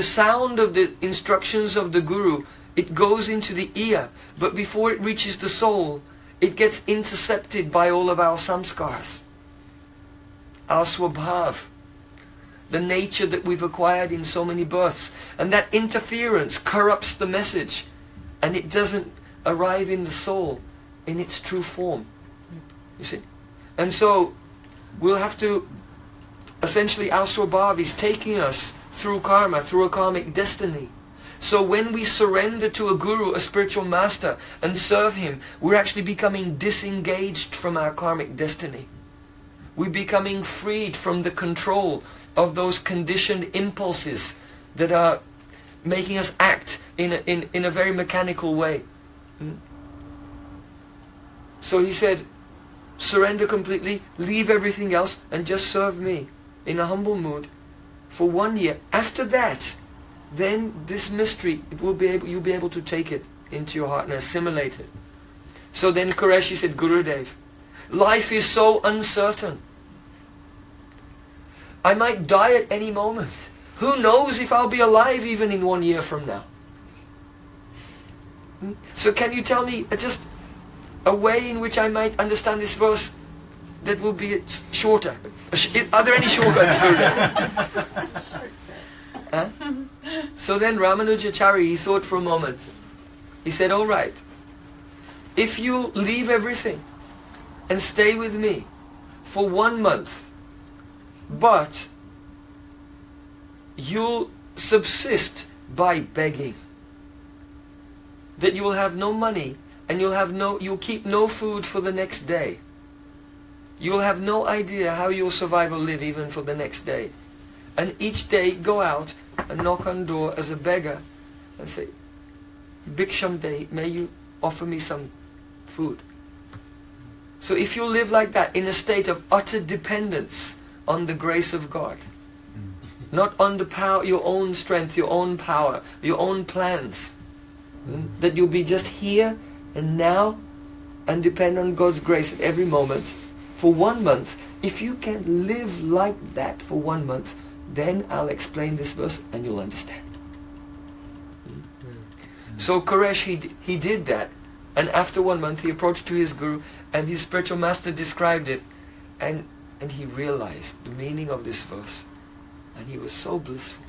sound of the instructions of the Guru, it goes into the ear, but before it reaches the soul, it gets intercepted by all of our samskars, our swabhav, the nature that we've acquired in so many births. And that interference corrupts the message, and it doesn't arrive in the soul in its true form. You see? And so we'll have to, essentially our swabhav is taking us through karma, through a karmic destiny. So when we surrender to a guru, a spiritual master, and serve him, we're actually becoming disengaged from our karmic destiny. We're becoming freed from the control of those conditioned impulses that are making us act in a very mechanical way. So he said, surrender completely, leave everything else, and just serve me in a humble mood for 1 year. After that, then this mystery, you'll be able to take it into your heart and assimilate it. So then Qureshi said, Gurudev, life is so uncertain. I might die at any moment. Who knows if I'll be alive even in 1 year from now? So can you tell me just a way in which I might understand this verse that will be shorter? Are there any shortcuts, Gurudev? Huh? So then Ramanujacharya, he thought for a moment. He said, all right, if you leave everything and stay with me for 1 month, but you'll subsist by begging, that you will have no money and you'll keep no food for the next day. You'll have no idea how you'll survive or live even for the next day. And each day go out and knock on the door as a beggar and say, Bhiksham Day, may you offer me some food. So if you live like that, in a state of utter dependence on the grace of God, not on the power, your own strength, your own power, your own plans, that you'll be just here and now and depend on God's grace at every moment for 1 month. If you can live like that for 1 month, then I'll explain this verse and you'll understand. So Qureshi, he did that, and after 1 month he approached to his guru, and his spiritual master described it, and he realized the meaning of this verse, and he was so blissful.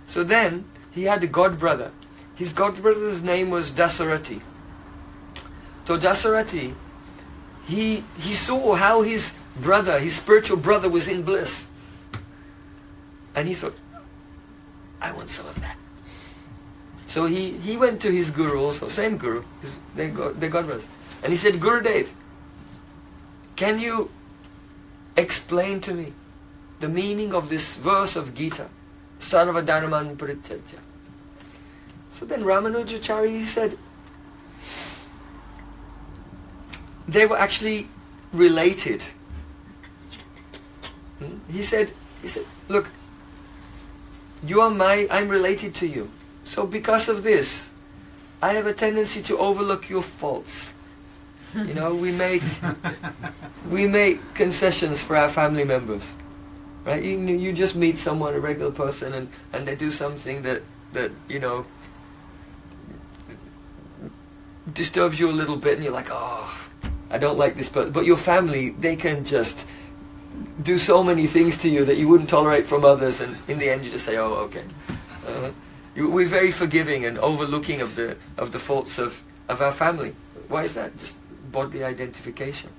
So then he had a god brother. His god brother's name was Dasarati. So Dasarati, he saw how his brother, his spiritual brother, was in bliss, and he thought, I want some of that. So he went to his guru also, same guru, their god brothers, and he said, Gurudev, can you explain to me the meaning of this verse of Gita, Sarva Dharman Parityajya? So then Ramanujacharya, he said, they were actually related. He said, look, I'm related to you. So because of this, I have a tendency to overlook your faults. You know, we make concessions for our family members, right? You just meet someone, a regular person, and they do something that you know disturbs you a little bit, and you're like, oh, I don't like this person. But your family, they can just do so many things to you that you wouldn't tolerate from others, and in the end you just say, oh, okay. We're very forgiving and overlooking of the faults of our family. Why is that? Just bodily identification.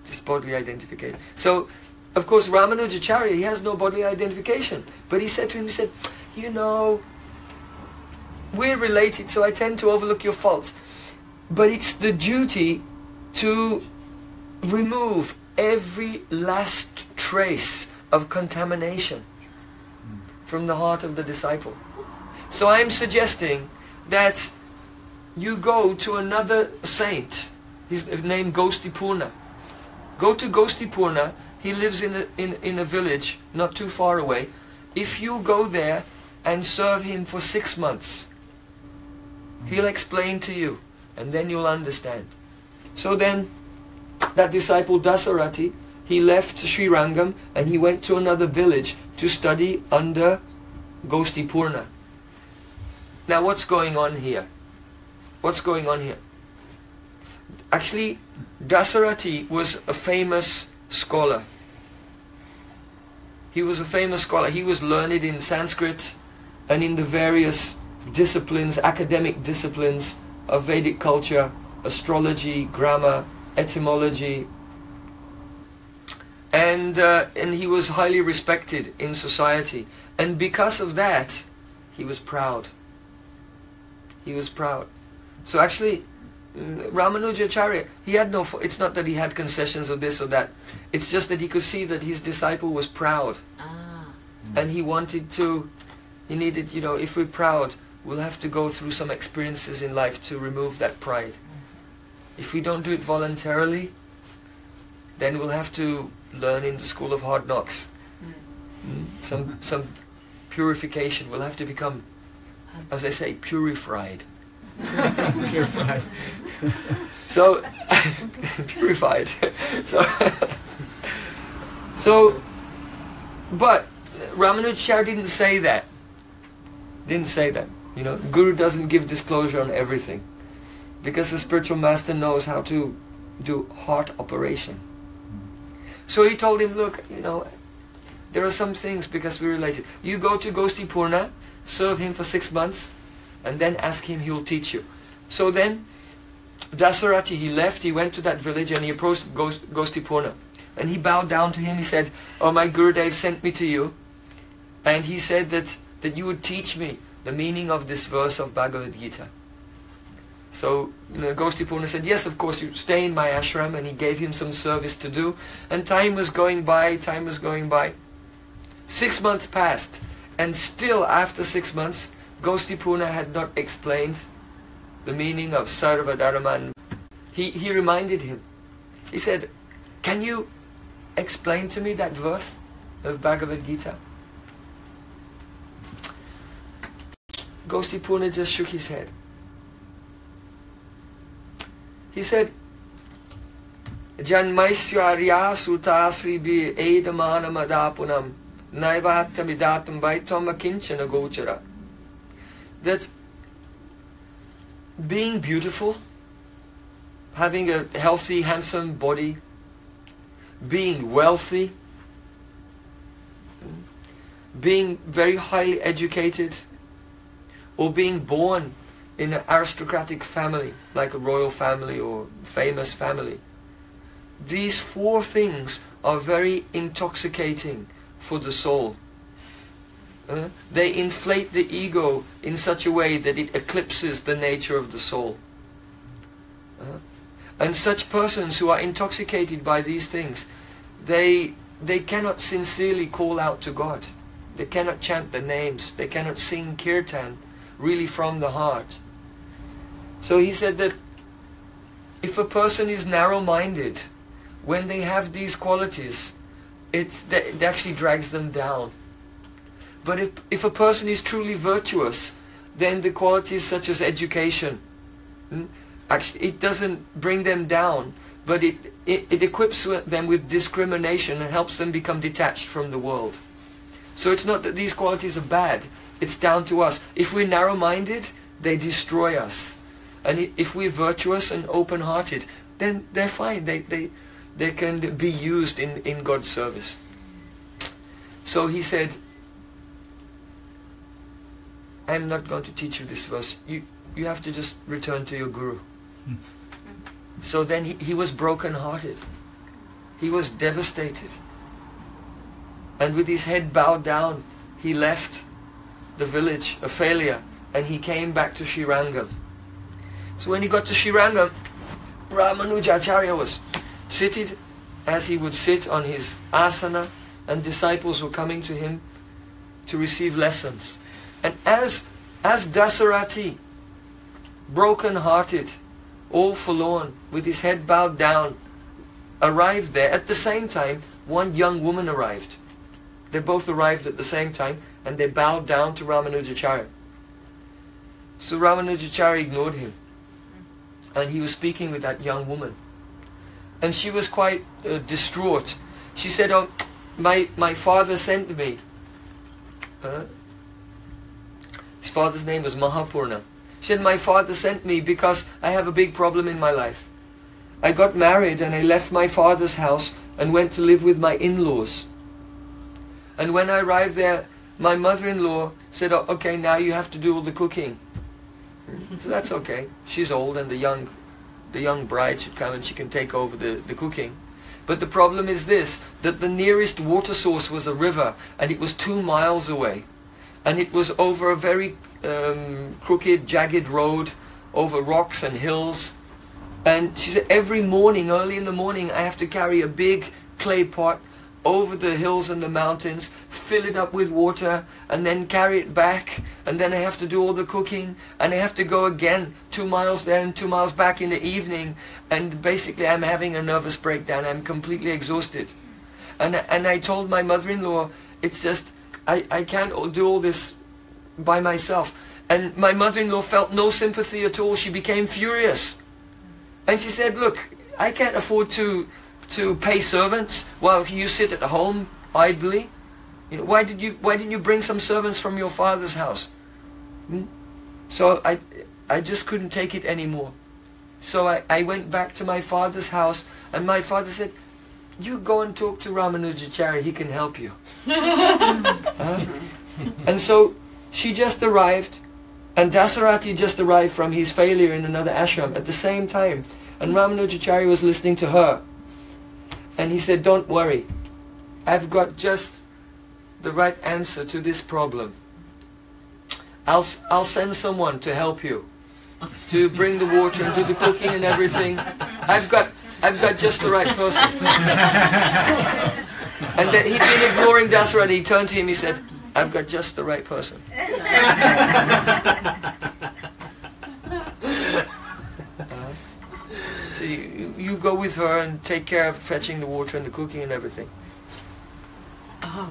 Just bodily identification. So, of course, Ramanujacharya, he has no bodily identification. But he said to him, he said, you know, we're related, so I tend to overlook your faults. But it's the duty to remove every last trace of contamination from the heart of the disciple. So I'm suggesting that you go to another saint. His name Gostipurna. Go to Gostipurna. He lives in a village not too far away. If you go there and serve him for 6 months, he'll explain to you, and then you'll understand. So then, that disciple Dasarati, he left Srirangam and he went to another village to study under Gostipurna. Now what's going on here? What's going on here? Actually, Dasarati was a famous scholar. He was a famous scholar. He was learned in Sanskrit and in the various disciplines, academic disciplines of Vedic culture, astrology, grammar, etymology, and he was highly respected in society, and because of that he was proud. He was proud. So actually Ramanujacharya, he had no, it's not that he had concessions or this or that, it's just that he could see that his disciple was proud. And he wanted to, he needed, you know, if we're proud, we'll have to go through some experiences in life to remove that pride. If we don't do it voluntarily, then we'll have to learn in the school of hard knocks. Some purification. We'll have to become, as I say, purified. Purified. So, purified. But Ramanujacharya didn't say that. Didn't say that. You know, Guru doesn't give disclosure on everything, because the spiritual master knows how to do heart operation. So he told him, look, you know, there are some things, because we're related. You go to Gosti Purna, serve him for 6 months, and then ask him, he will teach you. So then, Dasarati, he left, he went to that village and he approached Gosti Purna. And he bowed down to him, he said, oh, my Gurudev sent me to you. And he said that you would teach me the meaning of this verse of Bhagavad Gita. So Gosti Purna said, yes, of course, you stay in my ashram, and he gave him some service to do. And time was going by, 6 months passed, and still after 6 months, Gosti Purna had not explained the meaning of Sarva Dharman. He reminded him. He said, can you explain to me that verse of Bhagavad Gita? Gosti Purna just shook his head. He said, Janmaisya sutasri bi edamana madapunam naivahatta vidatam vaitam akinchana gochara. That being beautiful, having a healthy, handsome body, being wealthy, being very highly educated, or being born in an aristocratic family, like a royal family or famous family. These 4 things are very intoxicating for the soul. They inflate the ego in such a way that it eclipses the nature of the soul. And such persons who are intoxicated by these things, they cannot sincerely call out to God. They cannot chant the names. They cannot sing kirtan really from the heart. So he said that if a person is narrow-minded, when they have these qualities, it actually drags them down. But if a person is truly virtuous, then the qualities such as education, actually it doesn't bring them down, but it equips them with discrimination and helps them become detached from the world. So it's not that these qualities are bad, it's down to us. If we're narrow-minded, they destroy us. And if we're virtuous and open-hearted, then they're fine. They can be used in God's service. So he said, I'm not going to teach you this verse. You have to just return to your Guru. So then he was broken-hearted. He was devastated. And with his head bowed down, he left the village, a failure, and he came back to Srirangam. So when he got to Srirangam, Ramanujacharya was seated as he would sit on his asana, and disciples were coming to him to receive lessons. And as Dasarati, broken-hearted, all forlorn, with his head bowed down, arrived there, at the same time, one young woman arrived. They both arrived at the same time, and they bowed down to Ramanujacharya. So Ramanujacharya ignored him, and he was speaking with that young woman. And she was quite distraught. She said, oh, my father sent me. His father's name was Mahapurna. She said, my father sent me because I have a big problem in my life. I got married and I left my father's house and went to live with my in-laws. And when I arrived there, my mother-in-law said, oh, okay, now you have to do all the cooking. So that's okay. She's old and the young the young bride should come and she can take over the cooking. But the problem is this, that the nearest water source was a river, and it was 2 miles away. And it was over a very crooked, jagged road, over rocks and hills. And she said, every morning, early in the morning, I have to carry a big clay pot over the hills and the mountains, fill it up with water, and then carry it back, and then I have to do all the cooking, and I have to go again 2 miles there and 2 miles back in the evening, and basically I'm having a nervous breakdown. I'm completely exhausted. And I told my mother-in-law, it's just, I can't do all this by myself. And my mother-in-law felt no sympathy at all. She became furious. And she said, look, I can't afford to pay servants while you sit at home idly. You know, why didn't you bring some servants from your father's house? So I just couldn't take it anymore. So I went back to my father's house, and my father said, you go and talk to Ramanujacharya, he can help you. And so she just arrived, and Dasarati just arrived from his failure in another ashram at the same time. And Ramanujacharya was listening to her. And he said, don't worry, I've got just the right answer to this problem. I'll send someone to help you, to bring the water and do the cooking and everything. I've got just the right person. And then he'd been ignoring Dasarati. He turned to him, he said, I've got just the right person. So you go with her and take care of fetching the water and the cooking and everything.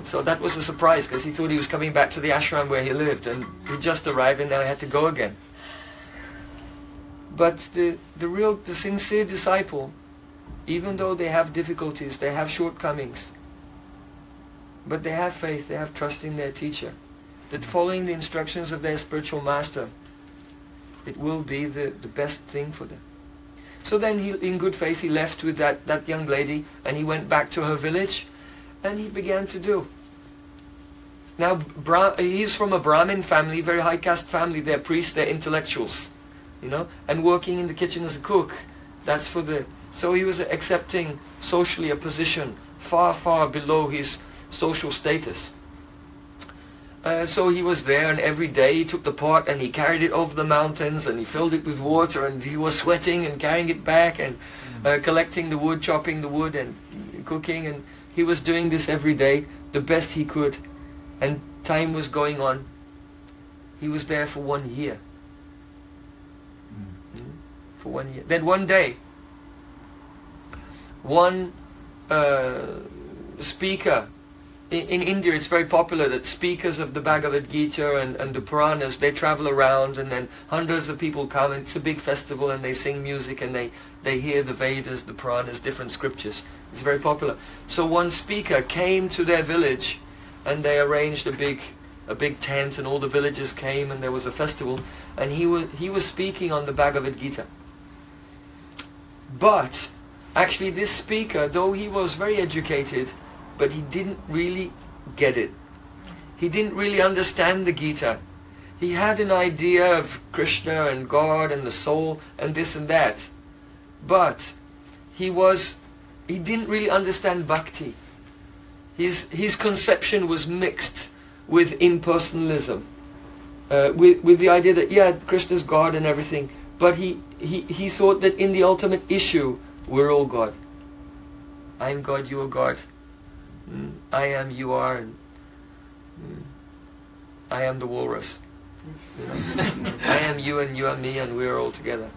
So that was a surprise, because he thought he was coming back to the ashram where he lived, and he just arrived and now he had to go again. But the sincere disciple, even though they have difficulties, they have shortcomings, but they have faith, they have trust in their teacher, that following the instructions of their spiritual master, it will be the best thing for them. So then he, in good faith, he left with that young lady, and he went back to her village, and he began to do. Now, he's from a Brahmin family, very high caste family. They're priests, they're intellectuals, you know, and working in the kitchen as a cook. That's for the... So he was accepting socially a position far, far below his social status. So he was there, and every day he took the pot and he carried it over the mountains, and he filled it with water, and he was sweating and carrying it back, and collecting the wood, chopping the wood and cooking, and he was doing this every day the best he could. And time was going on. He was there for 1 year. For 1 year. Then one day, one speaker, in India it's very popular that speakers of the Bhagavad Gita and the Puranas, they travel around, and then hundreds of people come, and it's a big festival, and they sing music, and they hear the Vedas, the Puranas, different scriptures. It's very popular. So one speaker came to their village, and they arranged a big tent, and all the villagers came, and there was a festival, and he was speaking on the Bhagavad Gita. But actually this speaker, though he was very educated, but he didn't really get it. He didn't really understand the Gita. He had an idea of Krishna and God and the soul and this and that, but he didn't really understand bhakti. His conception was mixed with impersonalism, with the idea that, yeah, Krishna's God and everything, but he thought that in the ultimate issue, we're all God. I'm God, you are God. I am, you are, and I am the walrus. You know? I am you, and you are me, and we're all together.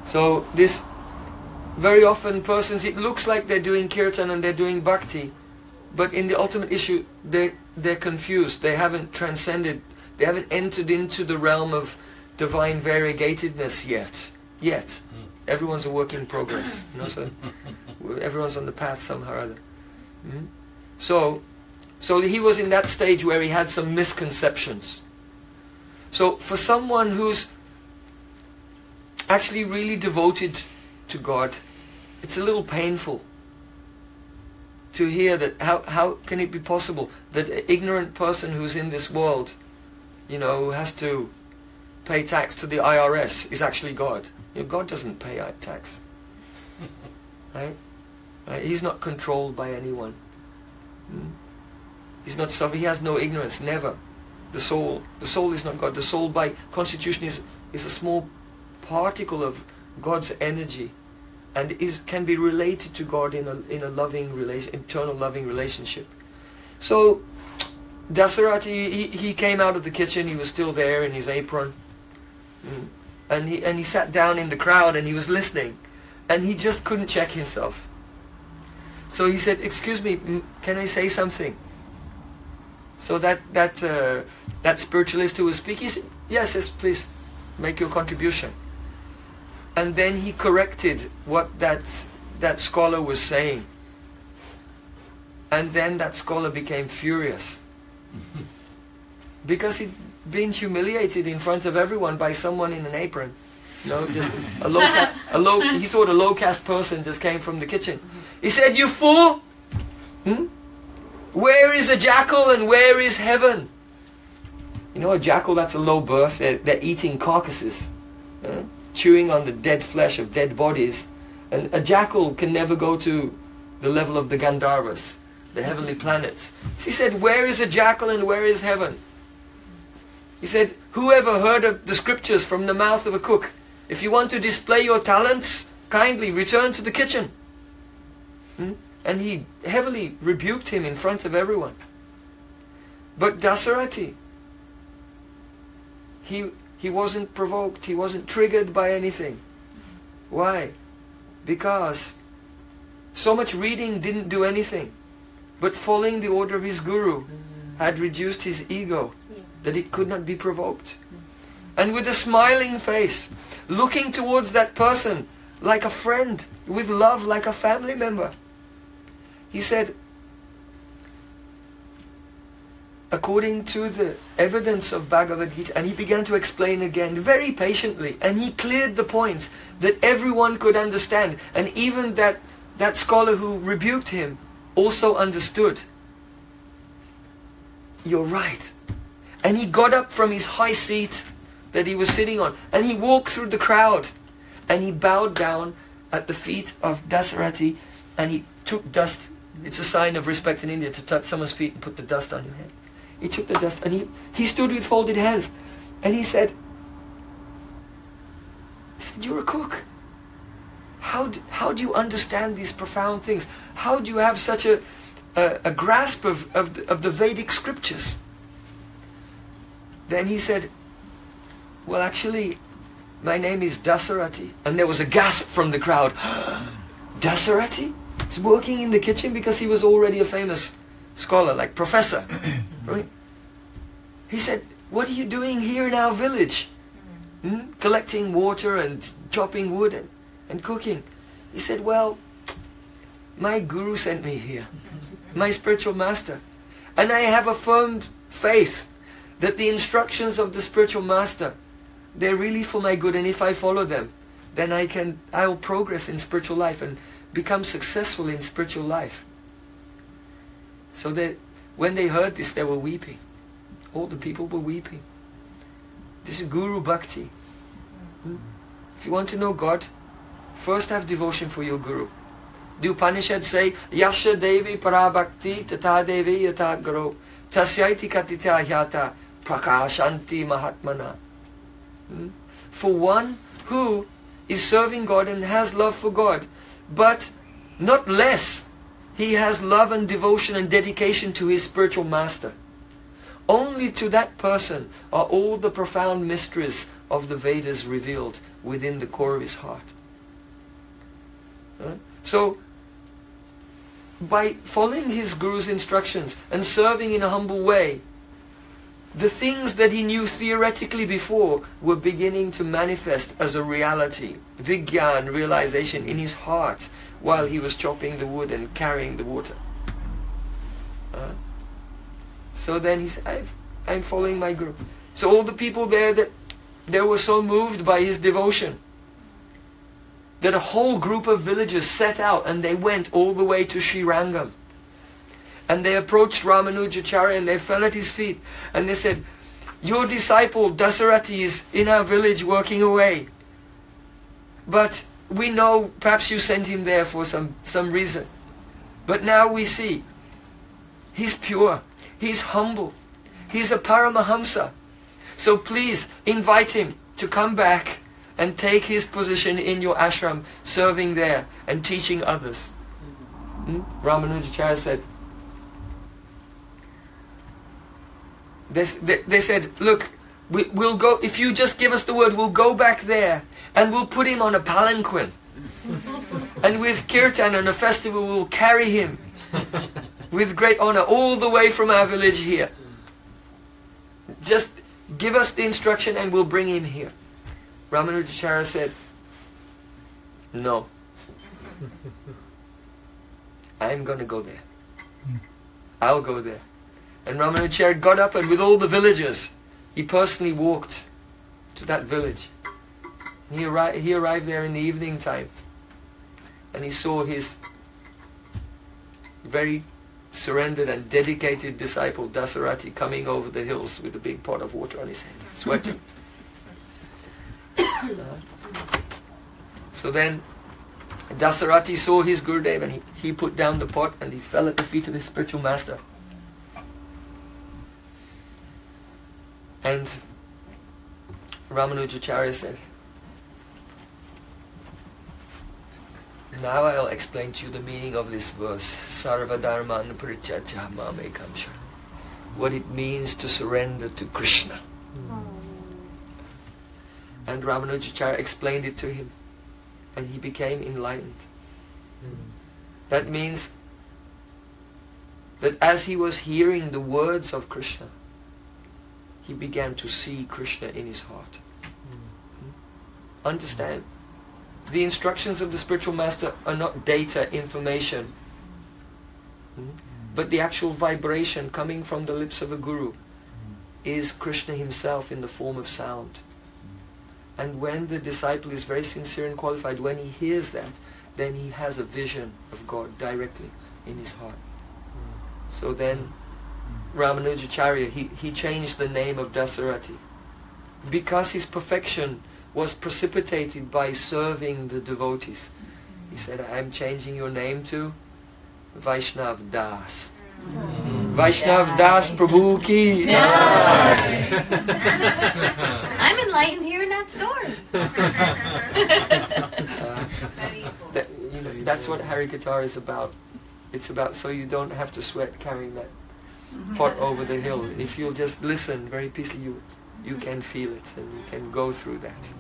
So this, very often persons, it looks like they're doing kirtan and they're doing bhakti, but in the ultimate issue, they're confused. They haven't transcended. They haven't entered into the realm of divine variegatedness yet. Everyone's a work in progress. You know, so everyone's on the path somehow or other. So he was in that stage where he had some misconceptions. So for someone who's actually really devoted to God, it's a little painful to hear that how can it be possible that an ignorant person who's in this world, you know, who has to pay tax to the IRS is actually God. God doesn't pay tax. Right? He's not controlled by anyone. He's not suffering. He has no ignorance. Never. The soul is not God. The soul, by constitution, is a small particle of God's energy, and can be related to God in a loving relation, eternal loving relationship. So Dasarati, he came out of the kitchen. He was still there in his apron, and he sat down in the crowd and he was listening, and he just couldn't check himself. So he said, "Excuse me, can I say something?" So that spiritualist who was speaking said, yes, please, make your contribution. And then he corrected what that scholar was saying. And then that scholar became furious. Because he'd been humiliated in front of everyone by someone in an apron. Just he thought a low caste person just came from the kitchen. He said, "You fool! Where is a jackal and where is heaven?" A jackal, that's a low birth. They're eating carcasses, chewing on the dead flesh of dead bodies. And a jackal can never go to the level of the Gandharvas, the heavenly planets. So he said, "Where is a jackal and where is heaven?" He said, "Whoever heard of the scriptures from the mouth of a cook? If you want to display your talents, kindly return to the kitchen." And he heavily rebuked him in front of everyone. But Dasarati, he wasn't provoked, he wasn't triggered by anything. Why? Because so much reading didn't do anything, but following the order of his guru had reduced his ego, that it could not be provoked. And with a smiling face, looking towards that person like a friend, with love, like a family member, he said, according to the evidence of Bhagavad Gita, and he began to explain again very patiently, and he cleared the points that everyone could understand, and even that scholar who rebuked him also understood. "You're right." And he got up from his high seat that he was sitting on, and he walked through the crowd, and he bowed down at the feet of Dasarati, and he took dust. It's a sign of respect in India to touch someone's feet and put the dust on your head. He took the dust and he stood with folded hands, and he said, "You're a cook. How do you understand these profound things? How do you have such a grasp of the Vedic scriptures?" Then he said, "Well, actually, my name is Dasarati." And there was a gasp from the crowd. Dasarati? He's working in the kitchen, because he was already a famous scholar, like professor. Right? He said, "What are you doing here in our village? Collecting water and chopping wood and cooking." He said, "Well, my guru sent me here, my spiritual master. And I have a firm faith that the instructions of the spiritual master, they're really for my good, and if I follow them, then I will progress in spiritual life and become successful in spiritual life." So that when they heard this, they were weeping. All the people were weeping. This is Guru Bhakti. If you want to know God, first have devotion for your Guru. The Upanishads say, "Yasha Devi Parabhakti Tata Devi Yata Guru Tasyaiti Katita Hyata Prakashanti Mahatmana." For one who is serving God and has love for God, but not less, he has love and devotion and dedication to his spiritual master. Only to that person are all the profound mysteries of the Vedas revealed within the core of his heart. So, by following his Guru's instructions and serving in a humble way, the things that he knew theoretically before were beginning to manifest as a reality, Vigyan, realization, in his heart while he was chopping the wood and carrying the water. So then he said, I'm following my Guru. So all the people there, they were so moved by his devotion that a whole group of villagers set out, and they went all the way to Srirangam. And they approached Ramanujacharya and they fell at his feet. And they said, "Your disciple Dasarati is in our village working away. but we know perhaps you sent him there for some reason. But now we see he's pure, he's humble, he's a Paramahamsa. So please invite him to come back and take his position in your ashram, serving there and teaching others. Ramanujacharya said, they said, look, we'll go, if you just give us the word, we'll go back there and we'll put him on a palanquin. And with kirtan and a festival, we'll carry him with great honor all the way from our village here. Just give us the instruction and we'll bring him here. Ramanujacharya said, no. I'm going to go there. I'll go there. And Ramanujacharya got up and with all the villagers, he personally walked to that village. He arrived there in the evening time. And he saw his very surrendered and dedicated disciple Dasarati coming over the hills with a big pot of water on his head, sweating. So then Dasarati saw his Gurudev and he put down the pot and he fell at the feet of his spiritual master. And Ramanujacharya said, now I'll explain to you the meaning of this verse, Sarva Dharman Parityajya Mamekam Sharanam. What it means to surrender to Krishna. And Ramanujacharya explained it to him. And he became enlightened. That means that as he was hearing the words of Krishna, he began to see Krishna in his heart. Understand? The instructions of the spiritual master are not data, information, but the actual vibration coming from the lips of a guru is Krishna himself in the form of sound. And when the disciple is very sincere and qualified, when he hears that, then he has a vision of God directly in his heart. So then Ramanujacharya, he changed the name of Dasarati because his perfection was precipitated by serving the devotees. He said, I'm changing your name to Vaishnav Das. Vaishnav Das Prabhu ki jai. I'm enlightened hearing that story. That's what Harikatha is about. It's about so you don't have to sweat carrying that pot over the hill. If you'll just listen very peacefully, you can feel it and you can go through that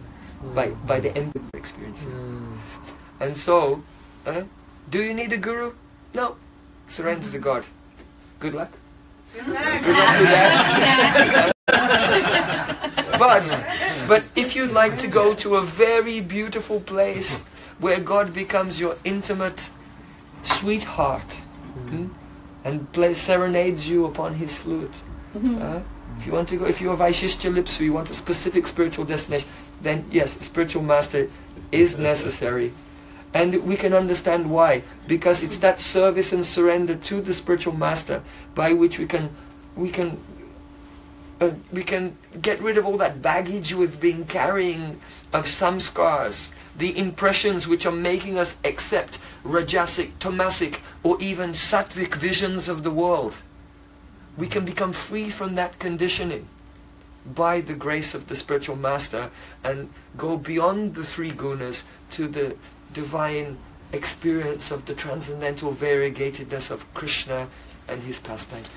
by the end of the experience. And so, do you need a guru? No. Surrender to God. Good luck. Good luck with that. But if you'd like to go to a very beautiful place where God becomes your intimate sweetheart and serenades you upon his flute, if you want to go, if you're a Vaishishthya Lipsu, you want a specific spiritual destination, then yes, a spiritual master is necessary. And we can understand why. Because it's that service and surrender to the spiritual master by which we can get rid of all that baggage we've been carrying of samskars, the impressions which are making us accept rajasic, tamasic, or even sattvic visions of the world. We can become free from that conditioning by the grace of the spiritual master and go beyond the three gunas to the divine experience of the transcendental variegatedness of Krishna and his pastimes.